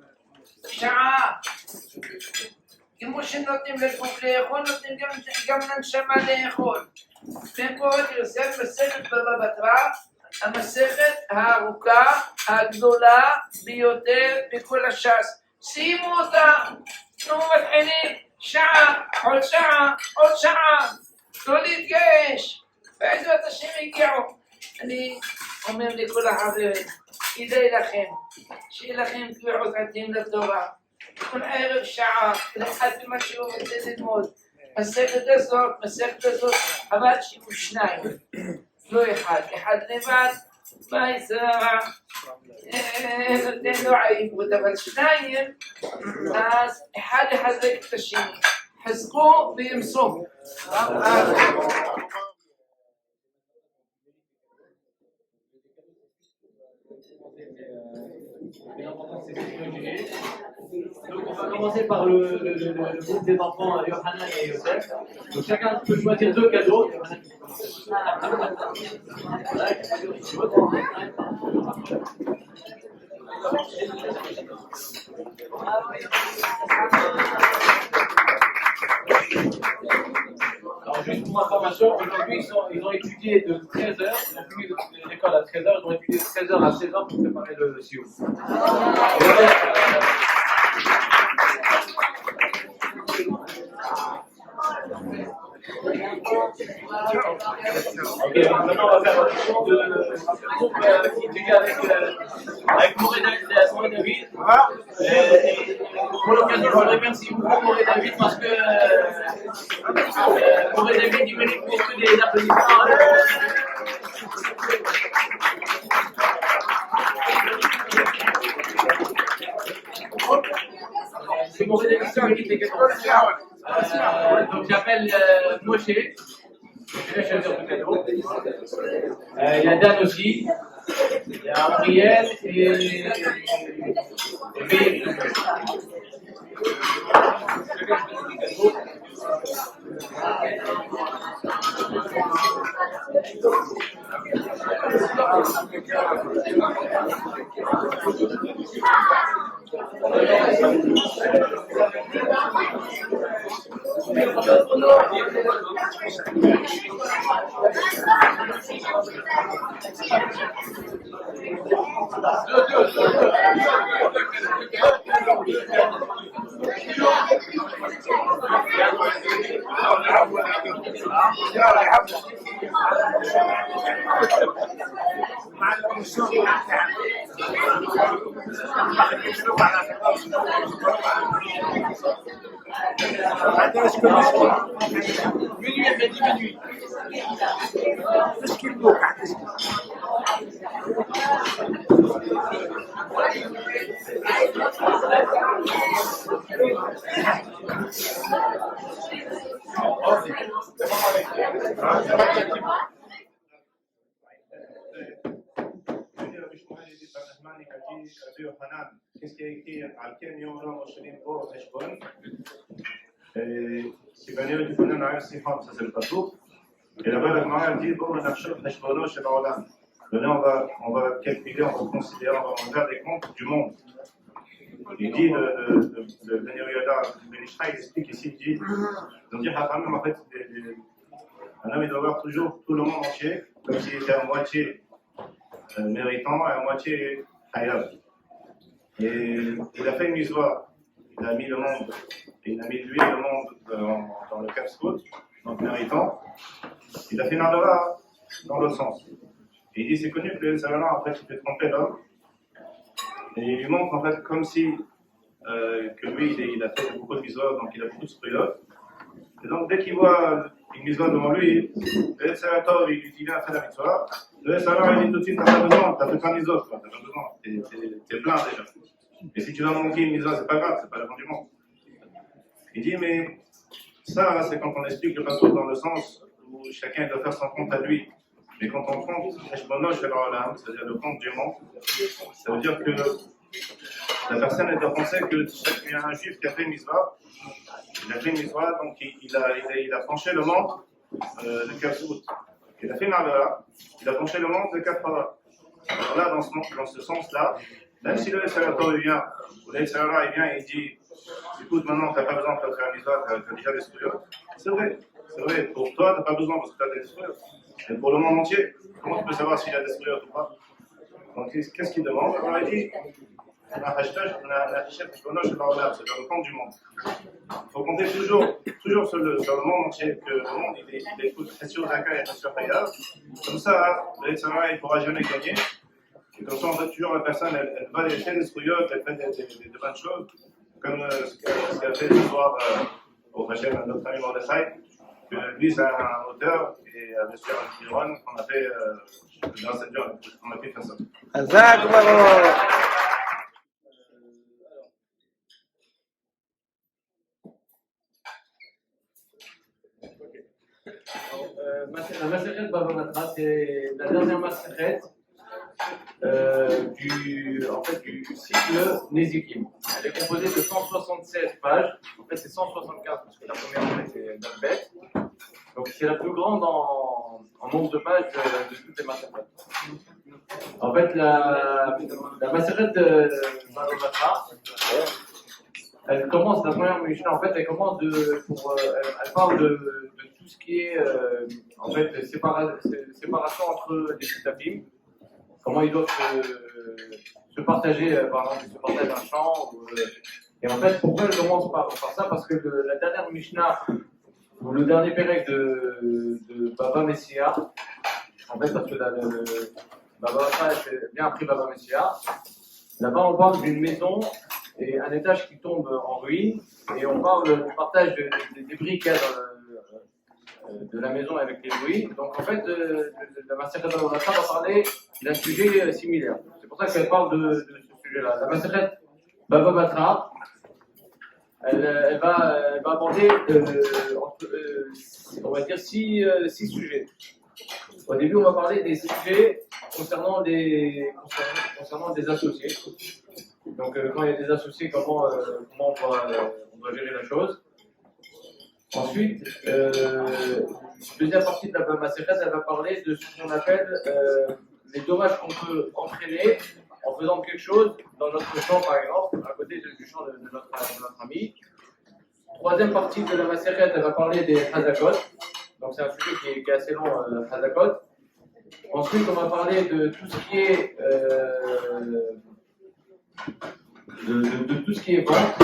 שעה, כמו שנותנים לגוף לאכול, נותנים גם לנשמה לאכול. ופה יוסף מסכת בבא בתרא, המסכת הארוכה, הגדולה ביותר בכל הש"ס. שימו אותה, תנו מתחילים, שעה, עוד שעה. לא להתגייש, בעזרת השם הגיעו. אני אומר לכל החברים, כדאי לכם, שיהיה לכם קביעות עתים לתורה. כל ערב שעה, לאחד במה שהוא רוצה ללמוד. מסכת הזאת, אבל שיהיו שניים, לא אחד. אחד לבד, בעזרה, נותן לו עייפות, אבל שניים, אז אחד יחזק את השני. חזקו וימסו. Donc on va commencer par le groupe des enfants Yohanan et Yosef. Donc chacun peut choisir deux cadeaux. Alors juste pour information, aujourd'hui ils ont étudié de 13h, ils ont fini l'école à 13h, ils ont étudié de 13h à 16h pour préparer le SIO. Ok, maintenant on va faire un tour de groupe qui étudie avec Moré David. Et pour l'occasion, je remercie beaucoup Moré David parce que Moré David il mérite plus que des applaudissements. C'est Moré David qui était donc j'appelle Moshe. Il y a Dan aussi, il y a Ariel et Meir. Qu'est-ce qui a écrit Alken Yoram Oshelim Bo Heshbon? Si Ben Yoram a un Sifam, ça c'est le patou. Et là-bas, le Gemara dit Bo Menachot Heshbono Shel Olam. Maintenant, on va calculer, on va considérer, on va faire des comptes du monde. Il dit, le Ben Yoram, il explique ici, il dit, donc dire Hachamim, en fait, un homme il doit voir toujours tout le monde entier, comme s'il était à moitié méritant et à moitié hayab. Et il a fait une mitzvah, il a mis le monde, et il a mis lui le monde dans le cap scout, donc méritant. Il a fait une adora dans l'autre sens. Et il dit c'est connu que le Salama en fait il fait tromper l'homme. Et il lui montre en fait comme si que lui il a fait beaucoup de mitzvahs, donc il a beaucoup de spriyot. Et donc dès qu'il voit une mitzvah devant lui, le Salama il lui dit viens faire la mitzvah. Le Salama il dit tout de suite t'as pas besoin, t'as fait plein de mitzvahs, t'as pas besoin, t'es plein déjà. Et si tu vas manquer une mitzvah, c'est pas grave, c'est pas la fin du monde. Il dit, mais ça, c'est quand on explique le passage dans le sens où chacun doit faire son compte à lui. Mais quand on compte, c'est-à-dire le compte du monde, ça veut dire que la personne elle doit penser qu'il y a un juif qui a fait une mitzvah, il a fait une mitzvah, donc il a penché le monde de Kafsout. Il a fait une avera, il a penché le monde de Kafara. Alors là, dans ce sens-là, même si le Salator vient, ou le Salara vient et il dit écoute, maintenant tu n'as pas besoin de faire la mitzvah, tu as déjà des spriyot. C'est vrai, pour toi tu n'as pas besoin parce que tu as des spriyot. Mais pour le monde entier, comment tu peux savoir s'il y a des spriyot ou pas? Donc qu'est-ce qu'il demande? Alors il dit on a hashtag, on a la chef c'est le compte du monde. Il faut compter toujours sur le monde entier, que le monde il écoute sur Zaka et sur Hayab. Comme ça, le Salara il ne pourra jamais gagner. Et comme ça, on voit toujours la personne, elle va faire des spriyot, elle fait des bonnes choses, comme ce qu'a fait l'histoire au Hachem, notre ami Mordechai, que lui, c'est un auteur, et avec M. Iron, qu'on a fait dans cette journée, on a pu faire ça. La Maseret Bava Batra, c'est la dernière Maseret du cycle Nézikim. Elle est composée de 176 pages. En fait, c'est 175 parce que la première c'est 9 bêtes. Donc, c'est la plus grande en nombre de pages de toutes les Maseret. En fait, la Maseret de Bava Batra, elle commence, la première Mishnah, en fait, elle commence elle parle de tout ce qui est en fait séparation entre les Sitapim. Comment ils doivent se partager, par exemple, se partager un champ. Et en fait, pourquoi elle commence par ça? Parce que la dernière Mishnah, ou le dernier Pérec de Baba Messia, en fait, parce que Baba Messia, c'est bien appris Baba Messia, là-bas on parle d'une maison et un étage qui tombe en ruine, et on parle du partage des débris qu'il y a de la maison avec les ruines. Donc en fait, la Maseret Bava Batra va parler d'un sujet similaire. C'est pour ça qu'elle parle de ce sujet-là. La Maseret Bava Batra, elle va aborder, on va dire, six sujets. Au début, on va parler des sujets concernant des associés. Donc quand il y a des associés, comment on doit gérer la chose. Ensuite, deuxième partie de la Maseret, elle va parler de ce qu'on appelle les dommages qu'on peut entraîner en faisant quelque chose dans notre champ, par exemple, à côté du champ de notre ami. Troisième partie de la Maseret, elle va parler des Hazakot. Donc c'est un sujet qui est assez long, Hazakot. Ensuite, on va parler de tout ce qui est de tout ce qui est vente.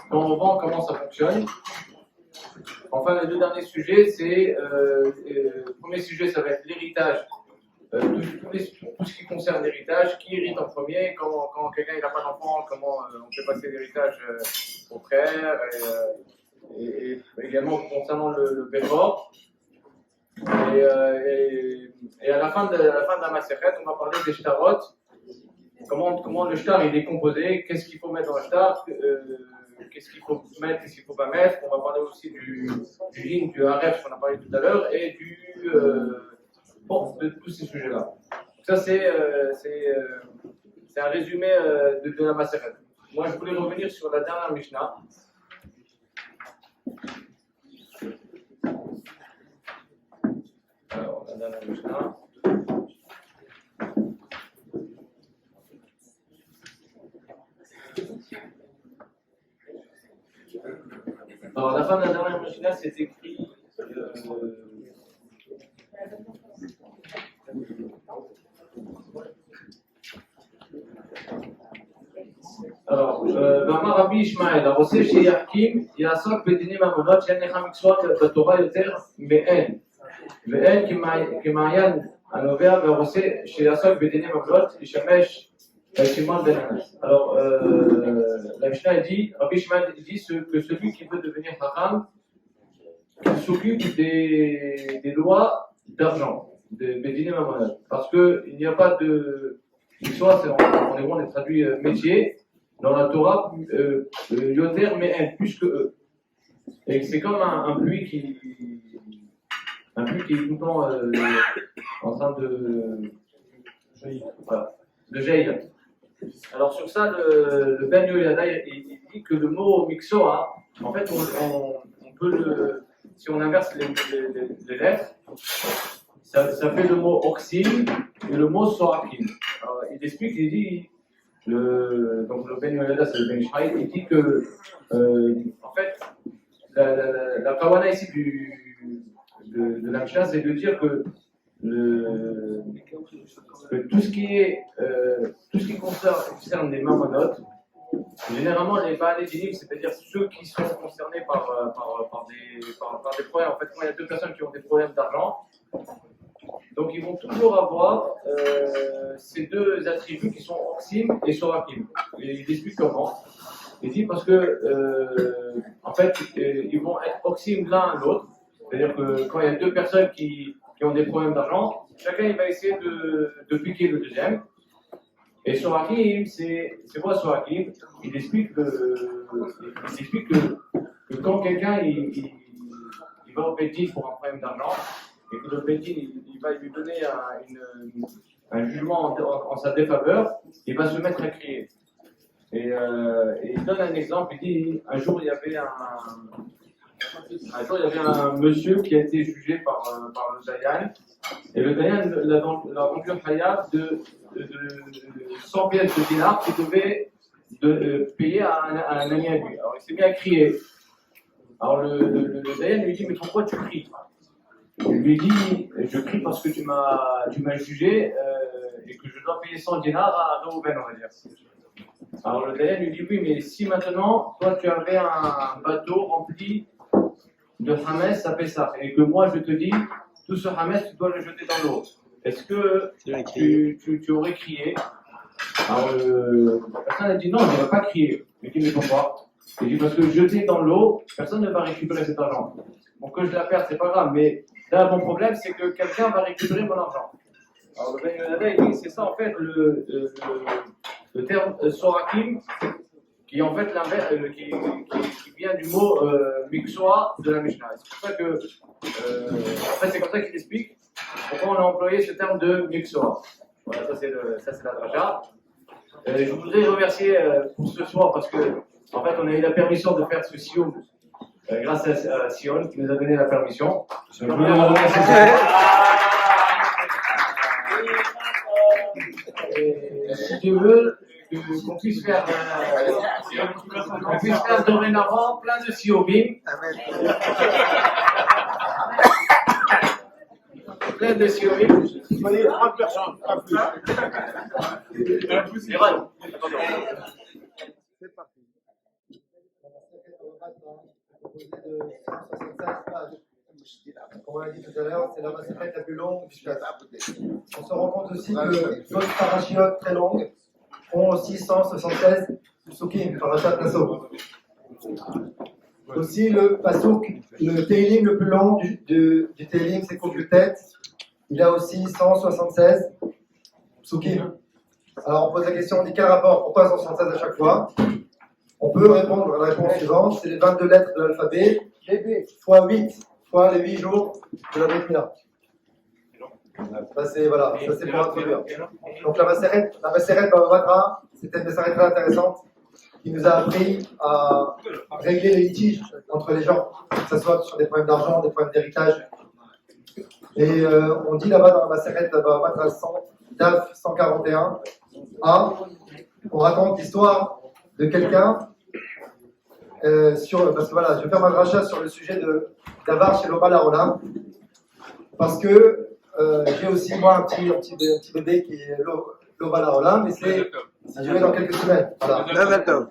Quand on vend, comment ça fonctionne. Enfin, les deux derniers sujets, c'est le premier sujet, ça va être l'héritage. Tout ce qui concerne l'héritage, qui hérite en premier, quand quelqu'un n'a pas d'enfant, comment on fait passer l'héritage au frère, et également concernant le Béhor. Et à la fin de la Maseret, on va parler des shtarot, comment le shtar il est composé, qu'est-ce qu'il faut mettre dans le shtar, qu'est-ce qu'il faut mettre, qu'est-ce qu'il ne faut pas mettre. On va parler aussi du yin, du haref qu'on a parlé tout à l'heure, et de tous ces sujets-là. Donc ça, c'est un résumé de la Maseret. Moi, je voulais revenir sur la dernière Mishnah. Alors, la dernière Mishnah. Alors, à la fin de la dernière Mishnah, c'est écrit. Alors, ואמר רבי ישמעאל, הרוצה שיחכים יעסוק בדינים ממונות שאין לך מקצועות בתורה יותר מאין, ואין כמעיין הנובע והרוצה שיעסוק בדינים ממונות ישמש Shimon ben Anas. Alors, la Mishnah dit, Rabbi Yishmael dit que celui qui veut devenir Chacham, il s'occupe des lois d'argent, des Bédinim Mamonot. Parce qu'il n'y a pas de. Soit, en hébreu, on est traduit métier, dans la Torah, Yoter Me'en, plus que eux. Et c'est comme un puits qui est tout le temps en train de. Voilà, de jaillir. Alors sur ça, le Ben Yoyada, il dit que le mot mixoa, en fait, on peut si on inverse les lettres, ça fait le mot oxym et le mot soakim. Alors, il explique, il dit, donc le Ben Yoyada, c'est le Ben Ishmael, il dit que, en fait, la kawana ici de la Mishnah, c'est de dire que tout ce qui concerne les mamonotes, généralement les Baalédinim, c'est-à-dire ceux qui sont concernés par des problèmes. En fait, quand il y a deux personnes qui ont des problèmes d'argent, donc ils vont toujours avoir ces deux attributs qui sont Oxym et Sorakim. Et il explique comment. Il dit parce que, en fait, ils vont être Oxym l'un à l'autre, c'est-à-dire que quand il y a deux personnes qui ont des problèmes d'argent, chacun il va essayer de piquer le deuxième. Et Sorakim, c'est quoi Sorakim? Il explique que quand quelqu'un il va au Bédin pour un problème d'argent, et que le Bédin il va lui donner un jugement en sa défaveur, il va se mettre à crier. Et il donne un exemple, il dit un jour il y avait un monsieur qui a été jugé par le Dayan, et le Dayan l'a rendu Hayab de 100 pièces de dinars qu'il devait payer à un ami à lui. Alors il s'est mis à crier. Alors le Dayan lui dit, mais pourquoi tu cries? Il lui dit, je crie parce que tu m'as jugé et que je dois payer 100 dinars à Reuven, on va dire. Alors le Dayan lui dit, oui, mais si maintenant, toi tu avais un bateau rempli de Hametz à Pessah, et que moi je te dis, tout ce Hametz, tu dois le jeter dans l'eau. Est-ce que tu aurais crié? Alors la personne a dit non, je n'aurais pas crié. Il dit mais pourquoi? Il dit parce que jeter dans l'eau, personne ne va récupérer cet argent. Donc que je la perde, c'est pas grave, mais là mon problème c'est que quelqu'un va récupérer mon argent. Alors le Ben Yonada, il dit c'est ça en fait le terme Sorakim, qui est en fait l'inverse, qui vient du mot Miksoa de la Mishnah. C'est pour ça que, en fait, c'est comme ça qu'il explique pourquoi on a employé ce terme de Miksoa. Voilà, ça c'est la dracha. Je voudrais remercier pour ce soir parce que, en fait, on a eu la permission de faire ce sioum grâce à Sion qui nous a donné la permission. Je voulais remercier. Si tu veux, qu'on puisse faire dorénavant plein de siobim. Plein de siobim. Il fallait 30 personnes, pas plus. C'est parti. Comme on l'a dit tout à l'heure, c'est la massacrette la plus longue du Shkat. On se rend compte aussi que d'autres parachiotes très longues ont aussi 176 psukim, parachat Nassau. Aussi le pasouk, le Teilim le plus long du Teilim, c'est Kouklutet. Il a aussi 176 psukim. Alors on pose la question, on dit quel rapport, pourquoi 176 à chaque fois? On peut répondre à la réponse suivante, c'est les 22 lettres de l'alphabet, fois 8, fois les 8 jours de la Brit Mila. Ça c'est voilà, ça c'est pour introduire. Donc la Maseret Bava Batra, c'était une Maseret très intéressante qui nous a appris à régler les litiges entre les gens, que ce soit sur des problèmes d'argent, des problèmes d'héritage. Et on dit là-bas dans la Maseret Bava Batra 100, 141, on raconte l'histoire de quelqu'un parce que voilà, je vais faire ma dracha sur le sujet d'Avar chez Loba Larolam, parce que j'ai aussi moi un petit bébé qui est Loba Larolam, mais c'est duré dans quelques semaines. Voilà.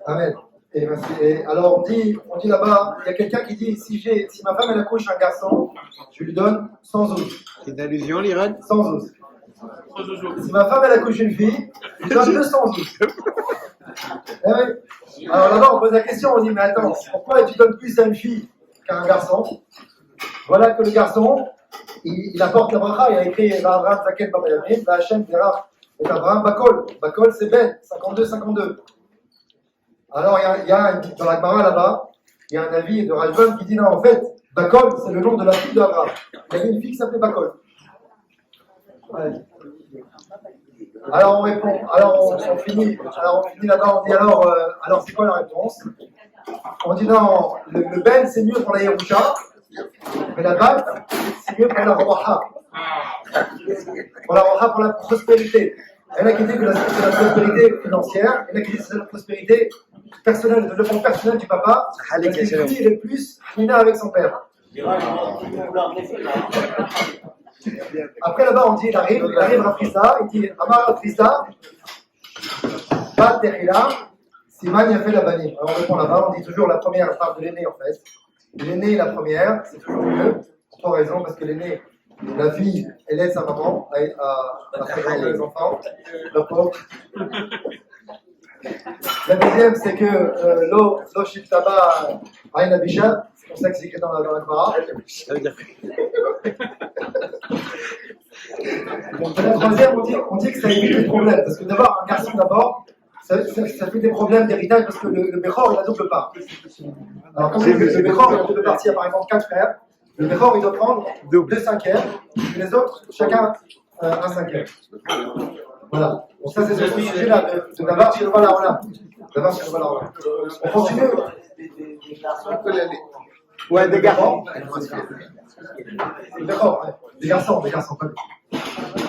Amen. Et alors on dit là-bas, il y a quelqu'un qui dit si ma femme elle accouche un garçon, je lui donne 100 os. C'est une allusion, l'Iran? 100 os. Si ma femme elle accouche une fille, je lui donne 200 os. Eh oui. Alors là-bas, on pose la question, on dit, mais attends, pourquoi tu donnes plus à une fille qu'à un garçon? Voilà que le garçon, il apporte la bracha, il a écrit Abraham Zaken Babayamim, la Hachem Terach et Abraham Bakol. Bakol, c'est Ben, 52-52. Alors, il y a dans la Gemara là-bas, il y a un avis de Rajban qui dit, non, en fait, Bakol, c'est le nom de la fille d'Abraham. Il y avait une fille qui s'appelait Bakol. Ouais. Alors on répond, on finit là-bas, on dit alors c'est quoi la réponse? On dit non, le Ben c'est mieux pour la Yerusha, mais la Bat c'est mieux pour la Roha. Pour la Roha, pour la prospérité. Il y en a qui disent que c'est la prospérité financière, il y en a qui disent que c'est la prospérité personnelle, le développement personnel du papa, parce que lui il est plus fina avec son père. Après là-bas on dit, il arrive à Frissa, il dit Amar Frissa, Bat Terila, Siman Yafel Abani. Alors on répond là-bas, on dit toujours la première part de l'aîné en fait. L'aîné est la première, c'est toujours mieux, pour trois raisons, parce que l'aîné, la fille, elle aide sa maman à faire les enfants, le pauvre. La deuxième, c'est que Lo Shiftaba Aïn Abisha, c'est comme ça que c'est écrit dans la Gemara. La troisième, on dit que ça évite des problèmes, parce que d'avoir un garçon d'abord, ça fait des problèmes d'héritage, parce que le Bechor, il a double part. Alors, quand le Bechor, il a double partie, par exemple 4 frères, le Bechor, il doit prendre 2 cinquièmes, et les autres, chacun un cinquième. Voilà. Donc ça, c'est ce sujet-là de Davar chez le Balaola. On continue. Ouais, des garçons. Des garçons, pas lui.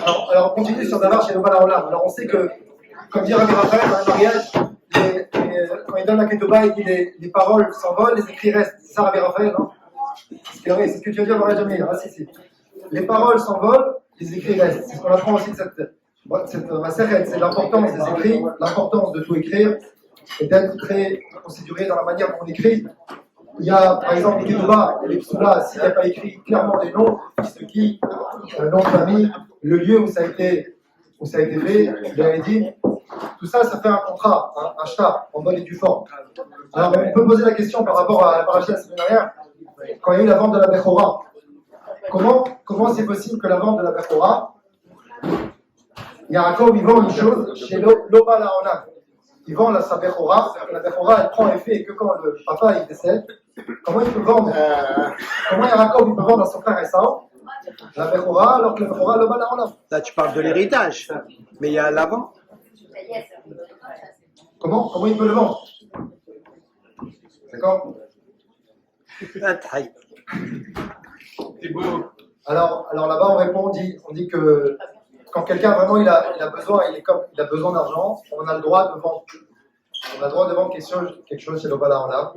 Alors, on continue sur Davar chez le Balaola. Alors, on sait que, comme dit Rabbi Raphaël dans le mariage, quand il donne la ketouba, il dit les paroles s'envolent, les écrits restent. C'est ça, Rabbi Raphaël, non? C'est ce que tu as dit à Maria Jamil. Ah, si. Les paroles s'envolent, les écrits restent. C'est ce qu'on apprend aussi de cette maseret, c'est l'importance des écrits, l'importance de tout écrire et d'être très procédurier dans la manière dont on écrit. Il y a par exemple les ketouba et les psoulas, s'il n'y a pas écrit clairement les noms, ce qui, le nom de famille, le lieu où ça a été fait, dit, tout ça, ça fait un contrat, un shtar, en bonne et due forme. Alors on peut poser la question par rapport à la paracha de la semaine dernière, quand il y a eu la vente de la Bechora. Comment c'est possible que la vente de la Bechora, Yaakov, il vend une chose chez Loba Laolam. Il vend sa Bechora, la Bechora, elle prend effet que quand le papa il décède. Comment il peut vendre Comment Yaakov il peut vendre à son frère Esau la Bechora alors que la Bechora Loba Laolam? Là, tu parles de l'héritage, mais il y a l'avant. Comment il peut le vendre? D'accord? Alors là-bas on répond, on dit que quand quelqu'un vraiment il a besoin, il a besoin d'argent, on a le droit de vendre. On a le droit de vendre quelque chose chez le Balaolam.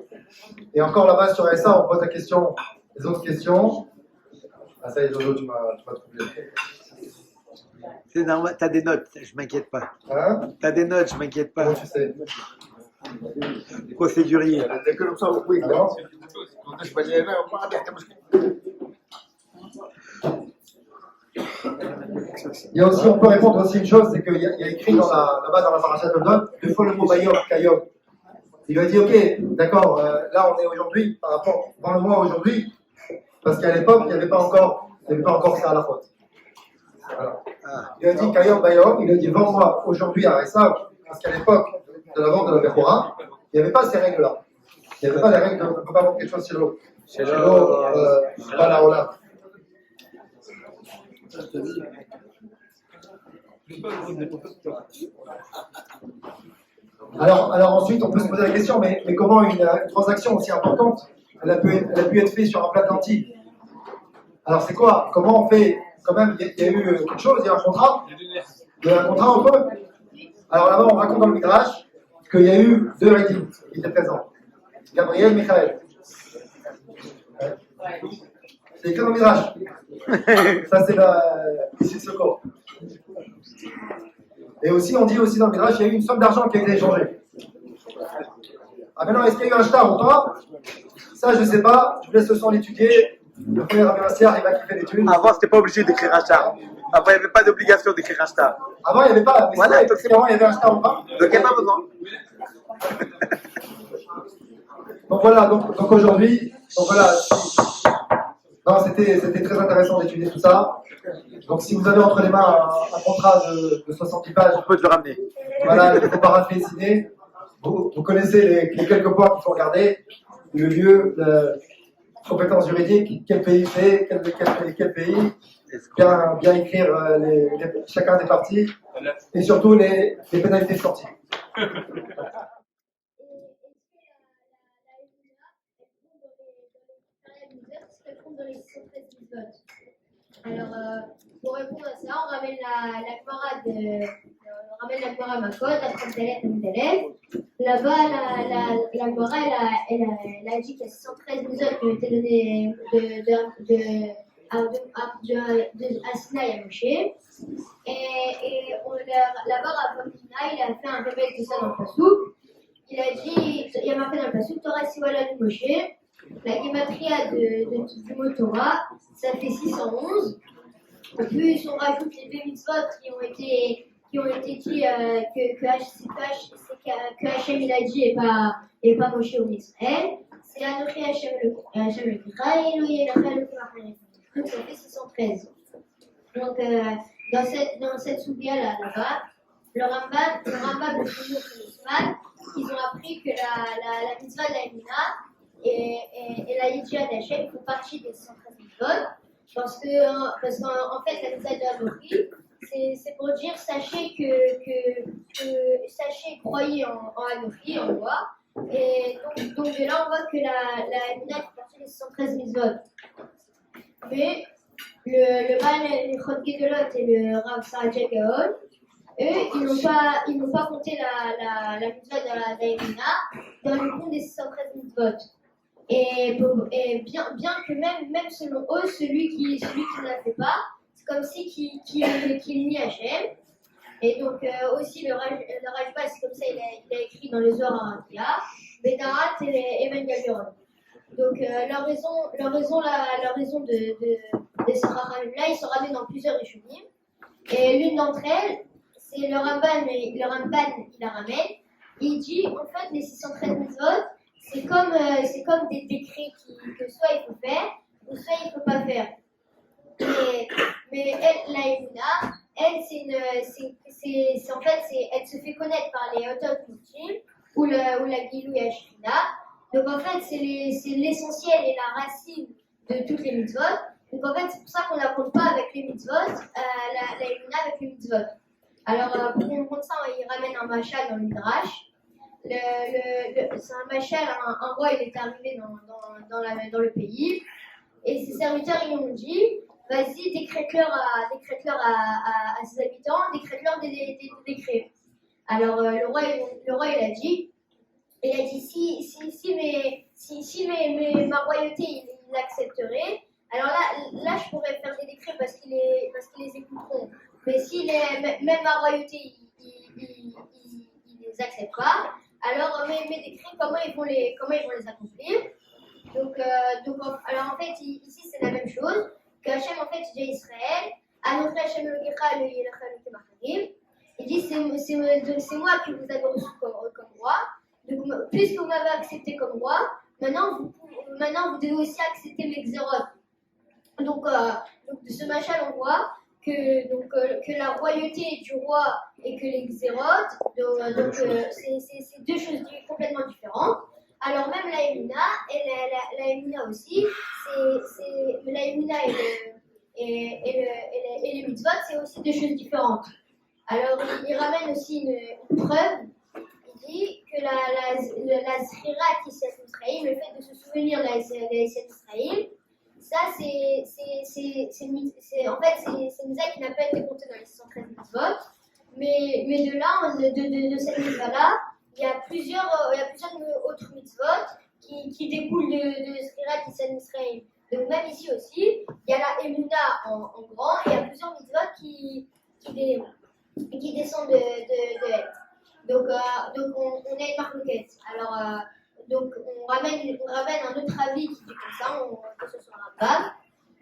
Et encore là-bas sur ça, on pose la question, les autres questions. Ah ça y est, Jojo, tu m'as troublé. C'est normal, t'as des notes, je m'inquiète pas. Hein? T'as des notes, je m'inquiète pas. Comment tu sais? Procédurier. Il y a aussi, on peut répondre aussi une chose, c'est qu'il y a écrit là-bas dans la parasha de Dot, deux fois le mot Bayom, Kayom. Il lui a dit, ok, d'accord, là on est aujourd'hui, par rapport, dans le mois aujourd'hui, parce qu'à l'époque, il n'y avait pas encore ça à la faute. Voilà. Il a dit Kayom Bayom, il a dit vends-moi aujourd'hui à Ressav, parce qu'à l'époque de la vente de la Bechora, il n'y avait pas ces règles-là. Il n'y avait pas les règles de on ne peut pas vendre quelque chose chez l'eau. Chez l'eau, pas la Olam. Alors ensuite, on peut se poser la question, mais comment une transaction aussi importante, elle a pu être faite sur un plat de lentilles? Alors c'est quoi? Comment on fait? Quand même, il y a eu quelque chose, il y a un contrat. Il y a un contrat entre eux. Alors là-bas, on raconte dans le Midrash qu'il y a eu deux Rédim qui étaient présents. Gabriel et Michael. C'est écrit dans le Midrash. Ça, c'est ici ce corps. Et aussi, on dit aussi dans le Midrash, il y a eu une somme d'argent qui a été échangée. Ah maintenant, est-ce qu'il y a eu un shtar ou pas? Ça, je ne sais pas. Je vous laisse le son l'étudier. Le premier Rabbi Massiar, il va kiffer l'étude. Avant, c'était pas obligé d'écrire un shtar. Avant, il n'y avait pas d'obligation d'écrire un shtar. Avant, il n'y avait pas. Mais voilà, donc avant, il y avait un shtar ou pas? Donc, il n'y a pas besoin. Donc voilà, donc aujourd'hui, non, c'était très intéressant d'étudier tout ça. Donc si vous avez entre les mains un contrat de 70 pages, on peut te le ramener. Voilà, il ne faut pas rater signé. Vous connaissez les quelques points qu'il faut regarder. Le lieu, la compétence juridique, quel pays c'est, quel pays, bien écrire chacun des parties, et surtout les pénalités sportives. Alors, pour répondre à ça, on ramène la Gemara Makot, la Tramtelet. Là-bas, la Gemara, elle a dit qu'il y a 613 mitzvot qui ont été données à Sinaï à Moshe. Et là-bas, Rav Pina, il a fait un réveil de ça dans le Passouk. Il a dit, il y a marqué dans le Passouk, Torah Siwala du Moshe. La gematria du mot Torah, ça fait 611. En plus, on rajoute les deux mitzvot qui ont été dit que Hachem il a dit et pas Moshe ou Israël. C'est Anochi Hachem le Kira et Elohim Elachai le Kira. Donc ça fait 613. Donc dans cette soubia là-bas, le Rambam le Chinour et le Sman, ils ont appris que la mitzvah de la Emina et la Yidia d'Hachem font partie des 113 mitzvot, parce qu'en fait, la mitzvah de Anochi, c'est pour dire sachez croyez en Anochi, en moi. Et donc de là, on voit que la Emina fait partie des 113 mitzvot. Mais le Baal Chod Gedolot et le Rav Saradia Gaon, eux, ils n'ont pas compté la mitzvah de la Emina dans le compte des 613 mitzvot. Et bien que même selon eux, celui qui ne la fait pas, c'est comme si qu'il nie Hachem. Et donc aussi le Rajba, c'est comme ça, il a écrit dans les Zohar Arakia, Bedarat et Eben Gabiron. Donc leur raison de ces Rachamim-là, ils sont ramenés dans plusieurs Rishonim. Et l'une d'entre elles, c'est le Ramban, il la ramène. Il dit en fait les 613 mitzvot, c'est comme des décrets que soit il faut faire, ou soit il ne faut pas faire. Mais elle, la Emuna, elle, elle se fait connaître par les Otot Mitzvot ou la Gilou Yashrina. Donc en fait, c'est l'essentiel et la racine de toutes les mitzvot. Donc en fait, c'est pour ça qu'on n'apprend pas avec les mitzvot, la Emuna avec les mitzvot. Alors pour comprendre ça, il ramène un machal dans le Midrash. C'est un machal, un roi, il est arrivé dans le pays, et ses serviteurs ils lui ont dit vas-y, décrète-leur à ses habitants, décrète-leur des décrets. Alors le roi il a dit, si ma royauté il accepterait, alors là je pourrais faire des décrets parce qu'ils les écouteront. Mais si même ma royauté il les accepte pas, alors mes décrets comment ils vont les accomplir? Donc alors en fait ici c'est la même chose que Hachem en fait il dit à Israël, Anochi Hachem Elokecha Elohim Elokim Acharim. Il dit c'est moi qui vous avais reçu comme roi. Donc puisque vous m'avez accepté comme roi, maintenant vous devez aussi accepter mes xérotes. Donc de ce machal on voit que la royauté du roi et que les xérotes, c'est deux choses complètement différentes. Alors même la Emouna et la Emouna aussi, la Emouna et les mitzvot, c'est aussi deux choses différentes. Alors il ramène aussi une preuve. Il dit que la zrira qui s'est Israël, le fait de se souvenir de la Israël, ça c'est une mitzvah qui n'a pas été comptée dans les 613 mitzvot, mais de là, de cette mitzvah-là, il y a plusieurs autres mitzvot qui découlent de Zrira qui s'est Israël. Donc même ici aussi, il y a la Emouna en grand, et il y a plusieurs mitzvot qui descendent de elle. Donc on a une marloquette. Alors donc on ramène un autre avis qui dit comme ça, que ce soit Rambam.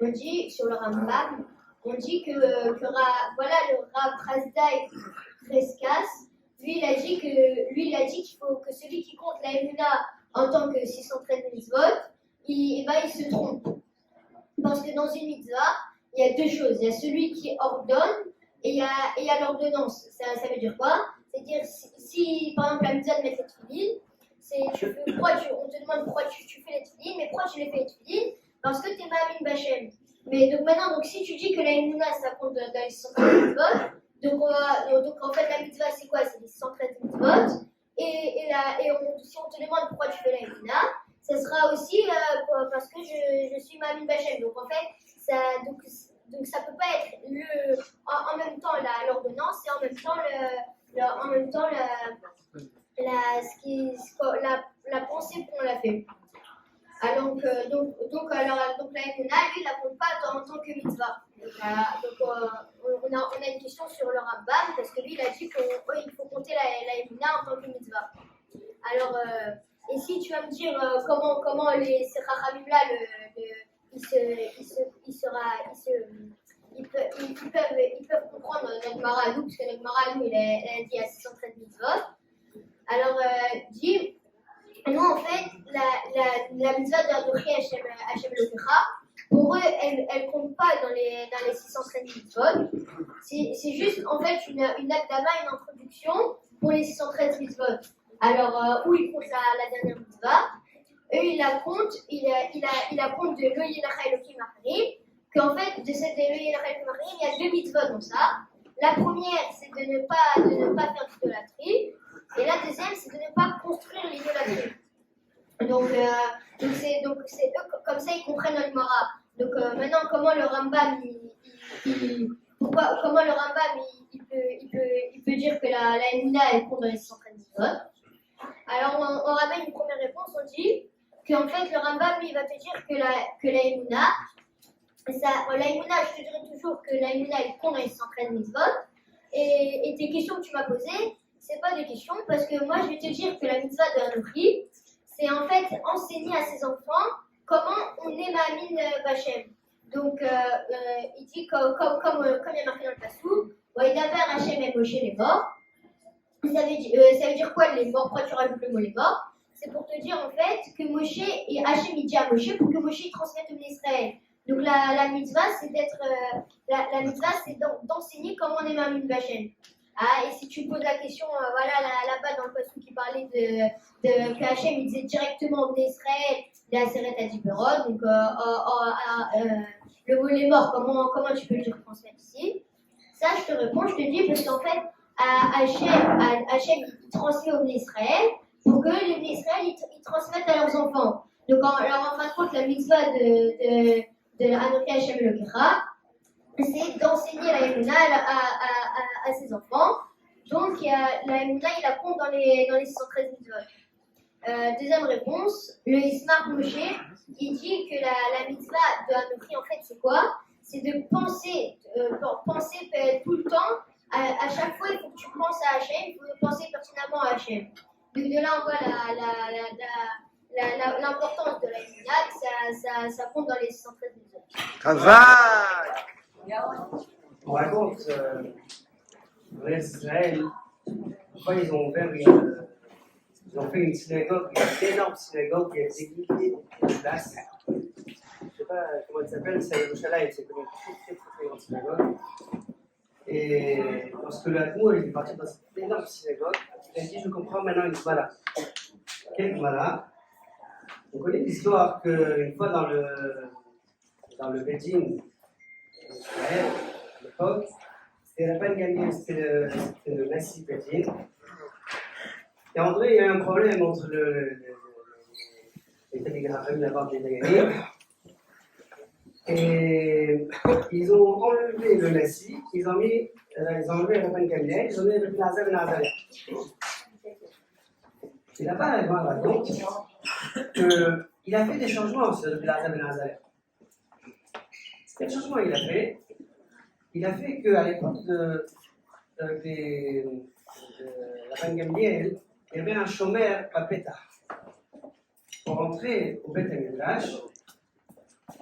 On dit sur le Rambam, on dit que voilà le Rav Razdai Reskas, lui il a dit qu'il faut que celui qui compte la Emouna en tant que 613 mitzvot, il se trompe. Parce que dans une mitzvah, il y a deux choses. Il y a celui qui ordonne et il y a l'ordonnance. Ça veut dire quoi? C'est-à-dire, si par exemple la mitzvah de mettre les tefilines, on te demande pourquoi tu fais les tefilines, mais pourquoi tu les fais les tefilines? Parce que tu es Ma'amin B'Hashem. Mais donc maintenant, si tu dis que la Emouna, ça compte dans les 613 mitzvot, donc en fait la mitzvah c'est quoi? C'est les 613 mitzvot. Et si on te demande pourquoi tu fais la Emouna, ça sera aussi parce que je suis Ma'amin B'Hashem. Donc en fait, donc ça peut pas être en même temps l'ordonnance et en même temps la pensée qu'on l'a fait. Alors, donc la Emouna, lui, il la compte pas en tant que mitzvah. On a une question sur le Rambam, parce que lui, il a dit qu'il faut compter la Emouna en tant que mitzvah. Alors, et si tu vas me dire comment ces Chachamim là, ils peuvent comprendre notre Mara à nous, parce que notre Mara à nous, il a dit à 613 mitzvot. Alors, dit, nous en fait, la mitzvah d'Anochi Hachem Elokecha, pour eux, elle compte pas dans les 613 mitzvot. C'est juste en fait une akdama, une introduction pour les 613 mitzvot. Alors, où ils comptent la dernière mitzvah, eux ils la comptent, il la compte de Lo Yelacha Elokim Acharim, qu'en fait, de cette Lo Yelacha Elokim Acharim, il y a deux mitzvot dans ça. La première, c'est de ne pas faire d'idolâtrie, et la deuxième, c'est de ne pas construire l'idolâtrie. Donc c'est eux, comme ça, ils comprennent notre Mara. Donc maintenant, comment le Rambam, il peut dire que la Emouna, elle compte dans les 613 mitzvot. Alors on ramène une première réponse, on dit qu'en fait le Rambam lui va te dire que la Emouna, la Emouna, je te dirais toujours que la Emouna elle compte dans les 613 mitzvot. Et tes questions que tu m'as posées, c'est pas des questions, parce que moi je vais te dire que la mitzvah de Anochi, c'est en fait enseigner à ses enfants comment on est Ma'amin B'Hashem. Donc il dit comme il y a marqué dans le Passouk, Waïdaber Hachem et Moshe les morts. Ça veut dire quoi les morts? Pourquoi tu rajoutes le mot les morts? C'est pour te dire en fait que Moshe et Hachem il dit à Moshe pour que Moshe il transmette au Israël. Donc la mitzvah c'est la mitzvah c'est d'enseigner comment on est Ma'amin B'Hashem. Ah, et si tu poses la question, là-bas dans le passage qui parlait que Hachem il disait directement au Israël de la Seret à Diberod, donc le mot les morts, comment tu peux le dire transmettre ici? Ça je te réponds, je te dis parce qu'en fait Hachem il transmet au Israël pour que les Israël ils transmettent à leurs enfants. Donc en fin de compte la mitzvah de Anochi Hachem Elokecha, c'est d'enseigner la Emouna à ses enfants. Donc, la Emouna, il la compte dans les 613 mitzvot. Deuxième réponse, le Ismar Moshe, il dit que la mitzvah de Anochi, en fait, c'est quoi? C'est de penser tout le temps. À chaque fois, il faut que tu penses à Hachem, il faut penser pertinemment à Hachem. Donc de là, on voit l'importance de la Emouna, ça compte dans les 613 mitzvot. Travail. On raconte, en Israël, pourquoi ils ont fait une synagogue, une énorme synagogue qui a été équipée de place. Je ne sais pas comment elle s'appelle, c'est à Yerushalayim, c'est comme une très grande synagogue. Et lorsque l'Admour est parti dans cette énorme synagogue, il a dit: je comprends maintenant une Gemara. Quelle Gemara? On connaît l'histoire qu'une fois dans le Bédine d'Israël, à l'époque, c'était Rabban Gamliel, c'était le Nassi Bédine. Et en vrai, il y a un problème entre les télégraphes, la banque des Daganim. Et ils ont enlevé le Nassi, ils ont enlevé Rabban Gamliel, ils ont mis le Nazar Ben Azalea. Et là-bas, la Gemara raconte qu'il a fait des changements sur le Nazar Ben Azalea. Quel changement il a fait? Il a fait qu'à l'époque de Rabban Gamliel, il y avait un chômeur à Pétah. Pour entrer au Beth Midrash,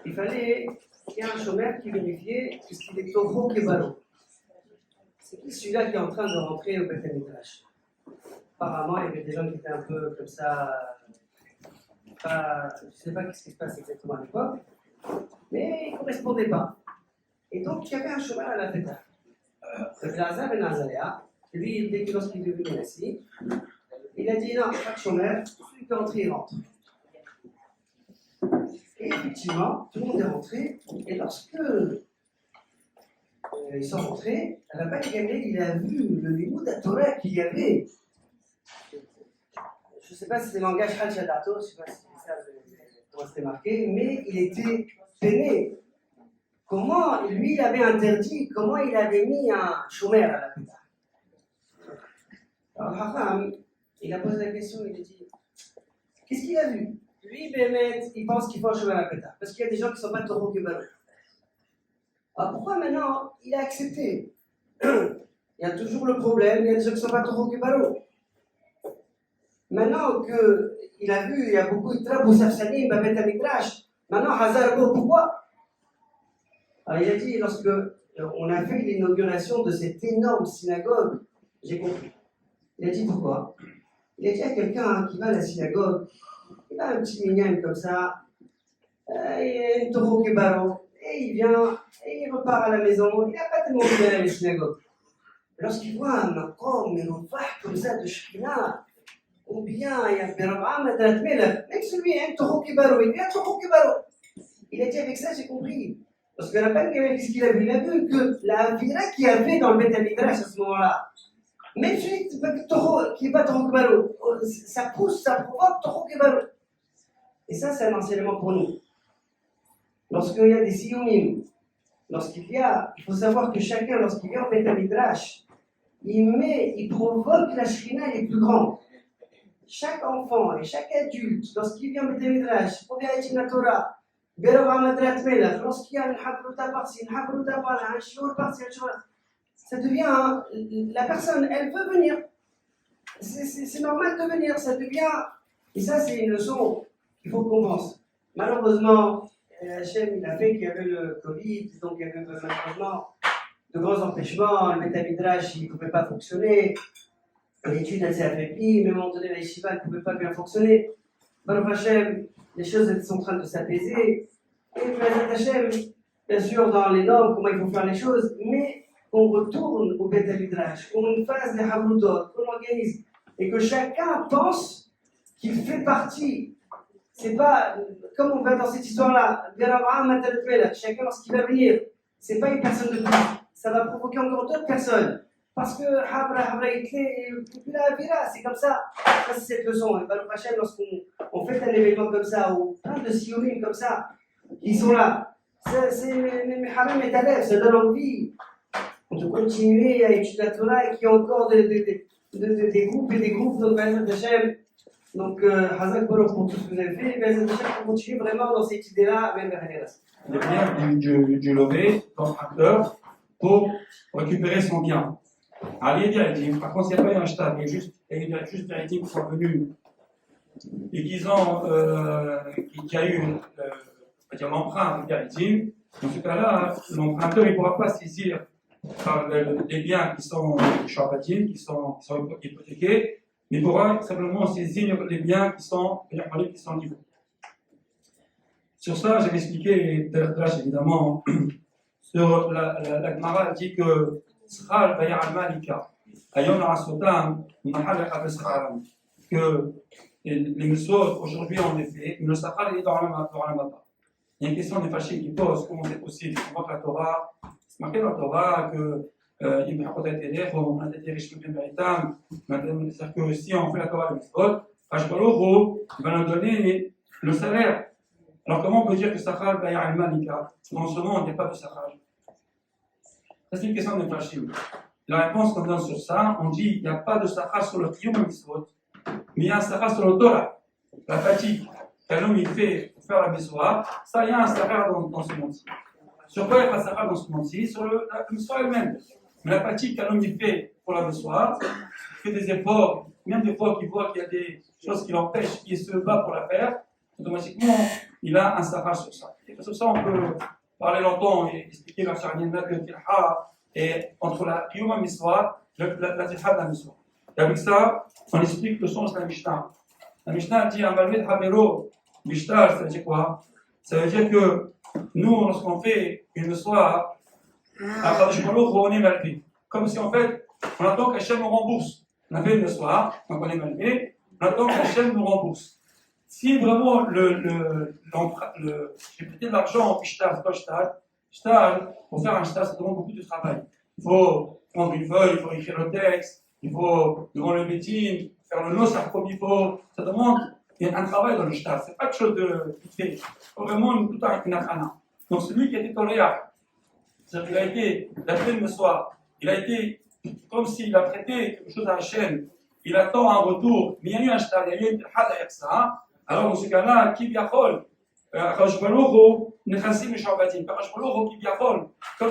il fallait qu'il y ait un chômeur qui vérifiait s'il est Toho Kebalo. C'est qui celui-là qui est en train de rentrer au Beth Midrash? Apparemment, il y avait des gens qui étaient un peu comme ça. Je ne sais pas ce qui se passe exactement à l'époque, mais il ne correspondait pas. Et donc, il y avait un chômeur à la Pétah. Le Nazar Ben Azalea, lui, dès que lorsqu'il est devenu Nassi, il a dit: non, pas de chômeur, celui qui est rentré, il rentre. Et effectivement, tout le monde est rentré, et lorsque ils sont rentrés, Rabban Gamliel, il a vu le niveau de la Torah qu'il y avait. Je ne sais pas si c'est le langage Hachadato, je ne sais pas si c'est ça, comment c'était marqué, mais il était peiné. Comment lui, il avait interdit, comment il avait mis un chômeur à la Pétah. Alors, Hacham, il a posé la question, il a dit: qu'est-ce qu'il a vu? Lui, Bémet, il pense qu'il faut un chômeur à la Pétah, parce qu'il y a des gens qui ne sont pas Toho Kebalo. Alors pourquoi maintenant il a accepté? Il y a toujours le problème, il y a des gens qui ne sont pas Toho Kebalo. Maintenant qu'il a vu, il y a beaucoup de Trabou Safsanim, Babet Amidrash, maintenant Hazarbo, pourquoi? Alors il a dit, lorsque on a fait l'inauguration de cette énorme synagogue, j'ai compris. Il a dit pourquoi? Il a dit à quelqu'un qui va à la synagogue, il a un petit mignon comme ça, il a une Toho Kebalo, et il vient, et il repart à la maison, il n'a pas tellement bien à la synagogue. Lorsqu'il voit un makom, comme ça de Shekhinah, ou bien il y a Berabam Adrat Melech, même celui, un Toho Kebalo, il vient Toho Kebalo. Il a dit avec ça, j'ai compris. Parce que Rabban Gamliel, qu'est-ce qu'il a vu? Il a vu que la vira qu'il y avait dans le Beth Midrash à ce moment-là, même celui qui n'est pas Toho Kebalo, ça pousse, ça provoque Toho Kebalo. Et ça, c'est un enseignement pour nous. Lorsqu'il y a des siyumim, il faut savoir que chacun, lorsqu'il vient au Beth Midrash, il provoque la Shekhinah les plus grandes. Chaque enfant et chaque adulte, lorsqu'il vient au Beth Midrash, pour bien étudier la Torah, lorsqu'il y a une habruta par-ci, une habruta par-là, un shiur par-ci, un shiur, ça devient, la personne, elle veut venir. C'est normal de venir, ça devient, et ça c'est une leçon qu'il faut qu'on pense. Malheureusement, Hachem, il a fait qu'il y avait le Covid, donc il y avait malheureusement de grands empêchements, le Beth Midrash, il ne pouvait pas fonctionner, l'étude elle s'est affaiblie, même à un moment donné, la yeshiva ne pouvait pas bien fonctionner. Baruch Hachem, les choses elles sont en train de s'apaiser, et Baruch Hachem, bien sûr, dans les normes, comment il faut faire les choses, mais qu'on retourne au Beth Midrash, qu'on fasse des habrutot, qu'on organise, et que chacun pense qu'il fait partie. C'est pas, comme on va dans cette histoire-là, chacun lorsqu'il va venir, c'est pas une personne de plus, ça va provoquer encore d'autres personnes. Parce que c'est comme ça. Ça, c'est cette leçon. Et Baruch Hashem, lorsqu'on fait un événement comme ça, ou plein de siyumim comme ça, qui sont là, mais Haram est à l'aise, ça donne envie de continuer à étudier la Torah et qu'il y a encore des groupes et des groupes dans le Hashem. Donc, Hazak Baruch pour tout ce que vous avez fait, et Hashem pour continuer vraiment dans cette idée-là, même vers les biens du lové dans un cœur pour récupérer son bien. Alors, il y a des Haïtim, par contre, il n'y a pas eu un shtab, il y a juste des Haïtim qui sont venus et qui a eu l'emprunt des Haïtim. Dans ce cas-là, l'emprunteur ne pourra pas saisir les biens qui sont shabbatim, qui sont hypothéqués, mais il pourra simplement saisir les biens qui sont libres. Sur ça, j'avais expliqué Derdrash évidemment. Sur la Gemara dit que Sral Bayar al-Malika, Ayom al-Asotam, que les Messot aujourd'hui en effet, mais le Sahara est dans la Mata. Il y a une question des fâchés qui pose comment c'est possible. On voit que la Torah, c'est marqué dans la Torah que on a été riches bien véritable, c'est-à-dire que si on fait la Torah de Mitzvot, Hashbaroho va nous donner le salaire. Alors comment on peut dire que Sahar Bayar al-Malika, dans ce monde il n'y a pas de Sahar? Ça c'est une question de Fashim. La réponse qu'on donne sur ça, on dit il n'y a pas de Sahar sur le Kiyum Mitzvot, mais il y a un Sahar sur le Torah, la fatigue qu'un homme il fait pour faire la Bessoa, ça il y a un Sahar dans ce monde-ci. Sur quoi il y a un Sahar dans ce monde-ci? Sur la Bessoa elle-même. Mais la fatigue qu'un homme il fait pour la Bessoa, il fait des efforts, même des fois qu'il voit qu'il y a des choses qui l'empêchent, qu'il se bat pour la faire, automatiquement il a un Sahar sur ça. Et sur ça on peut parler longtemps et expliquer la charnienne de Tilha et entre la Yuma Miswa et la Tilha de la Miswa. Et avec ça, on explique le sens de la Mishnah. La Mishnah dit Amalmed Hamero Mishnah, ça veut dire quoi? Ça veut dire que nous, lorsqu'on fait une Miswa, on est malvé. Comme si en fait, on attend qu'Hachem nous rembourse. On a fait une Miswa, donc on est malvé, on attend qu'Hachem nous rembourse. Si vraiment j'ai prêté de l'argent en shtar, c'est quoi shtar? Pour faire un shtar, ça demande beaucoup de travail. Il faut prendre une feuille, il faut écrire le texte, il faut devant le meeting, faire le nosar comme il faut. Ça demande un travail dans le shtar. C'est pas quelque chose de vite fait. Il faut vraiment tout une akhana. Donc celui qui a été toléra, c'est-à-dire qu'il a fait le soir, il a été comme s'il a prêté quelque chose à Hachem, il attend un retour, mais il y a eu un shtar, il y a eu une tilha derrière ça. Alors, dans ce cas-là, qui biachol, comme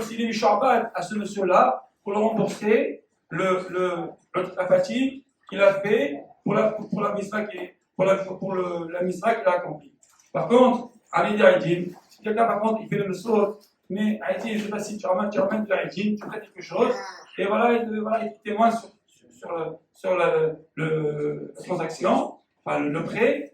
s'il est misharbat à ce monsieur-là pour le rembourser la fatigue qu'il a fait pour la misva qu'il a accomplie. Par contre, Ali Haïdim, si quelqu'un par contre il fait le saut, mais Haïdim, je ne sais pas si tu ramènes de Haïdim, tu fais quelque chose, et voilà, il témoigne sur la transaction, enfin le prêt.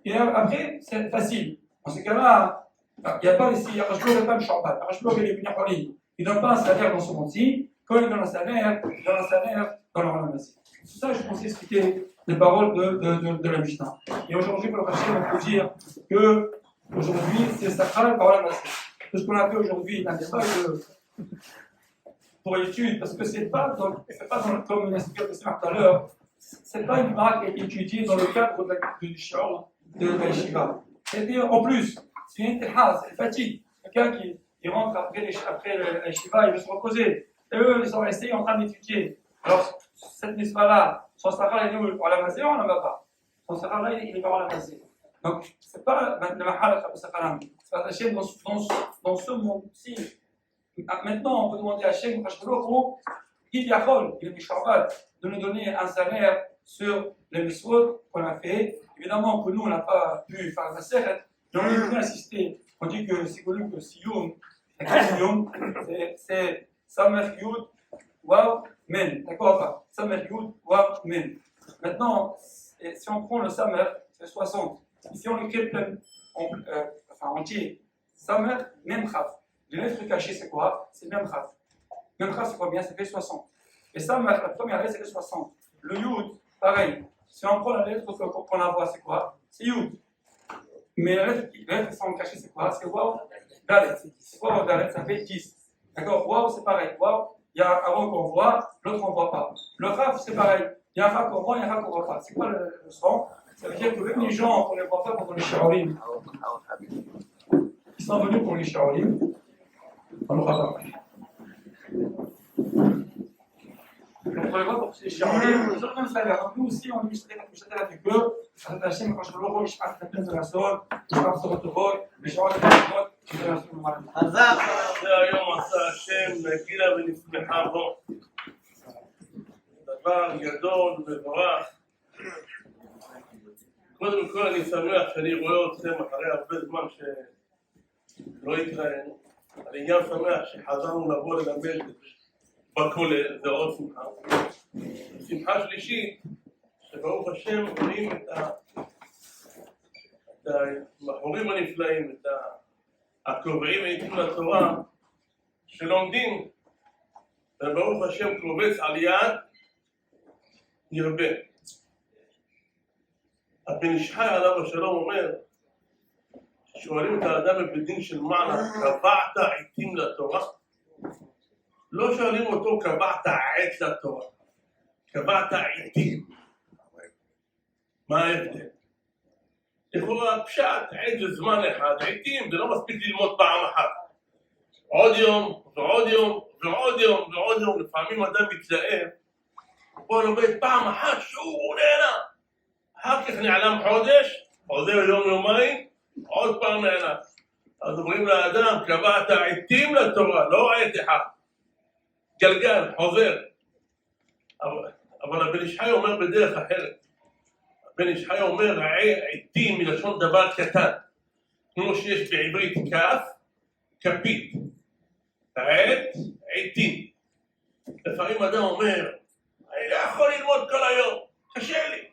Et après, c'est facile. Dans ce cas-là, il n'y a pas ici, Rachel n'est pas le Shabbat. Rachel, il est venu en ligne. Il ne donne pas un salaire dans ce monde-ci. Quand il donne un salaire, il donne un salaire dans le ramassé. C'est ça que je pensais expliquer les paroles de la Mishnah. Et aujourd'hui, pour le Rachel, on peut dire que aujourd'hui, c'est sacral par ramassé. Tout ce qu'on a fait aujourd'hui n'est pas pour l'étude, parce que c'est pas comme on expliqué tout à l'heure, c'est pas une marque qui est étudiée dans le cadre du shiur de la yeshiva. C'est-à-dire, en plus, c'est une tilha, c'est une fatigue. Quelqu'un qui rentre après la yeshiva, il veut se reposer. Et eux, ils sont restés en train d'étudier. Alors, cette nisba-là, son sahara, il est où? On l'a massé ou on ne l'a pas? Son sahara, il est pas ramassé. Donc, c'est pas le mahal au sahara. C'est pas Hachem dans ce monde-ci. Maintenant, on peut demander à Hachem, il est misharbat, de nous donner un salaire sur les mitzvot qu'on a fait. Évidemment que nous, on n'a pas pu faire la serre, mais on a pu insister. On dit que c'est connu que Siyum, c'est Samer Yud, Wav, Men. D'accord pas? Samer Yud, Wav, Men. Maintenant, si on prend le Samer, c'est 60. Ici, on écrit entier. Samer, Mem Chaf. Les lettres cachées, c'est quoi? C'est Mem Chaf. Mem Chaf, c'est combien? Ça fait 60. Et Samer, la première lettre, c'est le 60. Le Yud, pareil. Si on prend la lettre qu'on la voit, c'est quoi? C'est Yud. Mais la lettre qui sont cachées, c'est quoi? C'est Waw, Dalet. Waw, Dalet, ça fait 10. D'accord? Waw, c'est pareil. Waw, il y a un rang qu'on voit, l'autre on ne voit pas. Le Raf, c'est pareil. Il y a un Raf qu'on voit, il y a un Raf qu'on ne voit pas. C'est quoi le son? Ça veut dire que même les gens, on ne les voit pas pendant les shiurim. qui sont venus pour les Shaolim. On n'aura pas pris. Donc, on les voit pour les Shaolim. Ils ont même salaire. Nous aussi, on est mis avec eux. On est attaché, mais quand je le vois, je parle de la place de la sol, je parle de Rotobot, mais je parle de Rotobot, je vais la sur le mal. זה היום עשה השם, נגילה ונשמחה בו. דבר גדול ומבורך. קודם כל אני שמח שאני רואה אתכם אחרי הרבה זמן שלא התראינו. אני גם שמח שחזרנו לבוא ללמד בכולל, זה עוד שמחה. שמחה שלישית, שברוך השם רואים את המחורים הנפלאים, את הקובעים העיתים לתורה שלומדים, וברוך השם קובץ על יד ירבה. הבן איש חי עליו השלום אומר, שואלים את האדם בדין של מעלה, קבעת עיתים לתורה? לא שואלים אותו קבעת עת לתורה, קבעת עיתים. מה ההבדל? לכאורה פשט, עת זה זמן אחד, עיתים זה לא מספיק ללמוד פעם אחת. עוד יום ועוד יום ועוד יום ועוד יום, לפעמים אדם מתלהב, בוא לומד פעם אחת שהוא נהנה. אחר כך נעלם חודש, חוזר יום יומיים, עוד פעם נעלם. אז אומרים לאדם, קבעת עיתים לתורה, לא עת אחד. גלגל, חוזר. אבל הבן איש חי אומר בדרך אחרת. הבן איש חי אומר, עיתים מלשון דבר קטן. כמו שיש בעברית כף, כפית. עת, עיתים. לפעמים אדם אומר, אני לא יכול ללמוד כל היום, קשה לי.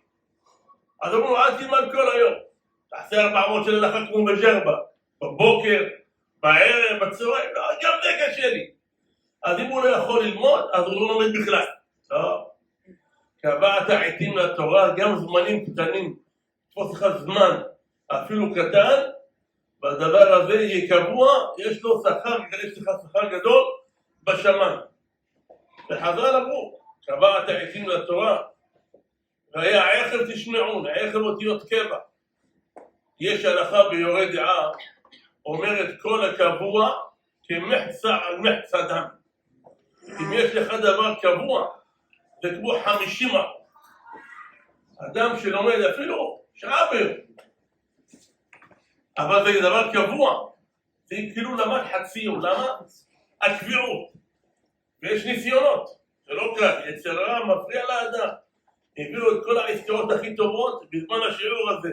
אז אמרו, אל תלמד כל היום. תעשה 400 של הלכה כמו בג'רבה. בבוקר, בערב, בצהריים, לא, גם זה קשה לי. אז אם הוא לא יכול ללמוד, אז הוא לא לומד בכלל. לא. קבעת עיתים לתורה, גם זמנים קטנים. תפוס לך זמן, אפילו קטן, והדבר הזה יהיה קבוע, יש לו שכר, יש לך שכר גדול בשמיים. וחז"ל אמרו, קבעת עיתים לתורה, והיה עכב תשמעון, עכב אותיות קבע. יש הלכה ביורה דעה, אומרת כל הקבוע כמחצה על מחצה דם. אם יש לך דבר קבוע, זה כמו 50. אדם שלומד אפילו שעה ביום, אבל זה דבר קבוע, זה כאילו למד חצי יום. למה? הקביעות. ויש ניסיונות, זה לא קל, יצר רע מפריע לאדם. הביאו את כל העסקאות הכי טובות בזמן השיעור הזה,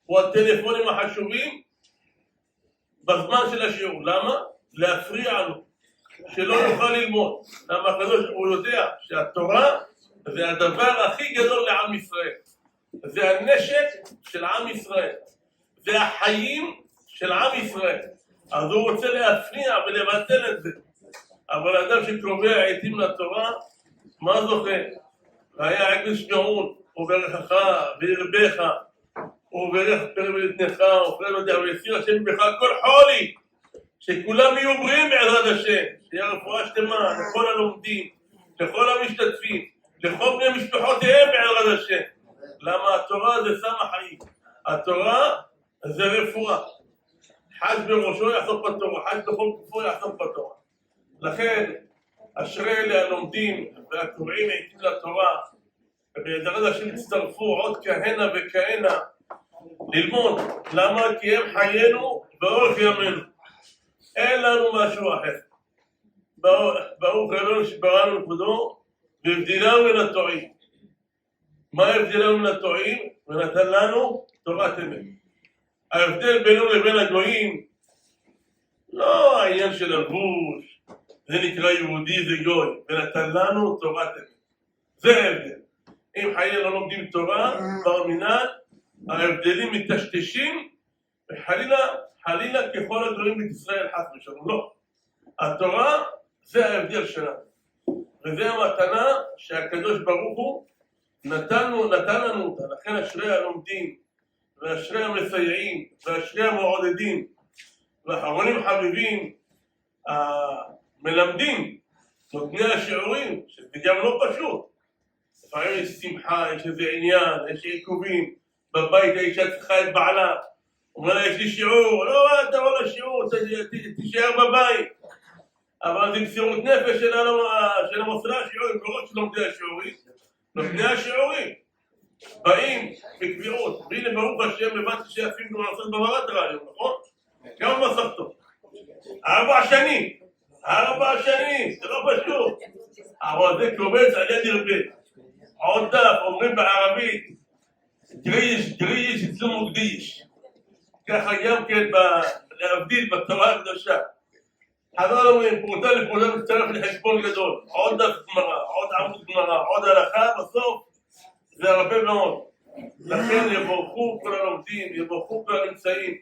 או הטלפונים החשובים בזמן של השיעור. למה? להפריע לו, שלא יוכל ללמוד. למה הקדוש הוא יודע שהתורה זה הדבר הכי גדול לעם ישראל, זה הנשק של עם ישראל, זה החיים של עם ישראל. אז הוא רוצה להפריע ולבטל את זה. אבל האדם שקובע עיתים לתורה, מה זוכה? והיה עגל שמעון, וברכך וירבך, וברך פר ולתנך, ופר ודע ויסיר השם בך כל חולי, שכולם יהיו בריאים בעזרת השם, שיהיה רפואה שלמה לכל הלומדים, לכל המשתתפים, לכל בני משפחותיהם בעזרת השם. למה התורה זה סם החיים, התורה זה רפואה. חש בראשו יחסוך בתורה, חש בכל גופו יחסוך בתורה. לכן אשרי אלה הלומדים והקוראים עיתים לתורה, ובעזרת השם יצטרפו עוד כהנה וכהנה ללמוד. למה? כי הם חיינו ואורך ימינו, אין לנו משהו אחר. ברוך אלוהינו שבראנו לכבודו והבדילנו מן הטועים. מה הבדילנו מן הטועים? ונתן לנו תורת אמת. ההבדל בינו לבין הגויים לא העניין של הלבוש, זה נקרא יהודי זה גוי, ונתן לנו תורת אמת. זה ההבדל. אם חיינו לא לומדים תורה במינהל, ההבדלים מטשטשים, וחלילה ככל הגויים בישראל חס ושלום. לא. התורה זה ההבדל שלנו. וזה המתנה שהקדוש ברוך הוא נתן לנו אותה. לכן אשרי הלומדים, ואשרי המסייעים, ואשרי המעודדים, ואחרונים חביבים, המלמדים, נותני השיעורים, שזה גם לא פשוט. לפעמים יש שמחה, יש איזה עניין, יש עיכובים, בבית האישה צריכה את בעלה, אומר לה, יש לי שיעור, לא, אתה לא לשיעור, תישאר בבית. אבל זה מסירות נפש של המוסרה השיעורים, לא רק של לומדי השיעורים, לומדי השיעורים. באים בקביעות, והנה ברוך השם, הבנתי שיפים גם לעשות בברת רעיון, נכון? גם מסכתו. 4 שנים, זה לא פשוט. אבל זה קובץ על יד הרבה. עוד דף, אומרים בערבית, גריש, צלום וגדיש. ככה גם כן להבדיל בתורה הקדושה. חז"ל אומרים, פרוטה לפרוטה מצטרף לחשבון גדול. עוד דף גמרא, עוד עמוד גמרא, עוד הלכה, בסוף זה הרבה מאוד. לכן יבורכו כל הלומדים, יבורכו כל הנמצאים.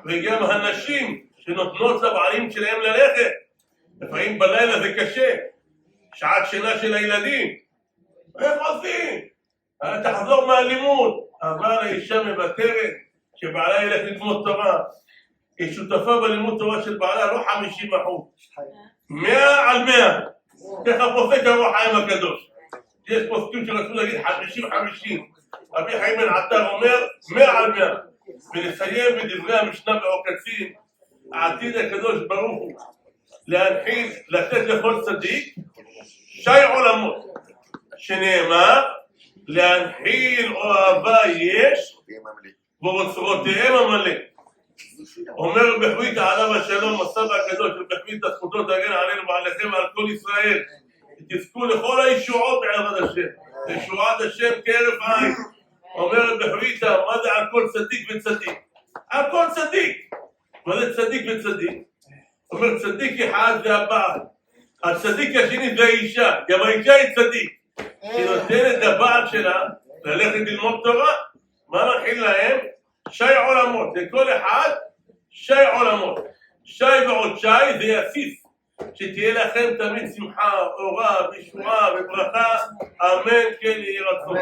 וגם הנשים שנותנות לבעלים שלהם ללכת. לפעמים בלילה זה קשה. שעת שינה של הילדים. איך עושים? תחזור מהלימוד. אבל האישה מוותרת שבעלה ילך ללמוד תורה. היא שותפה בלימוד תורה של בעלה, לא 50%. 100 על 100. ככה פוסק הרוח חיים הקדוש. יש פוסקים שרצו להגיד 50-50. רבי חיים בן עטר אומר 100 על 100. ולסיים בדברי המשנה בעוקצים, העתיד הקדוש ברוך הוא להנחיל, לתת לכל צדיק שי עולמות, שנאמר להנחיל אוהבה יש ואוצרותיהם המלא. אומר בחווית עליו השלום, הסבא הקדוש ובחווית הזכותו תגן עלינו ועליכם ועל כל ישראל, תזכו לכל הישועות בעזרת השם, ישועת השם כהרף עין. אומר בחוויתה, מה זה על כל צדיק וצדיק? על כל צדיק. מה זה צדיק וצדיק? אומר צדיק אחד זה הבעל, הצדיק השני זה האישה, גם האישה היא צדיק, היא נותנת הבעל שלה ללכת ללמוד תורה. מה נכין להם? שי עולמות, לכל אחד שי עולמות. שי ועוד שי זה יסיס, שתהיה לכם תמיד שמחה, אורה, וישועה וברכה, אמן כן יהי רצון.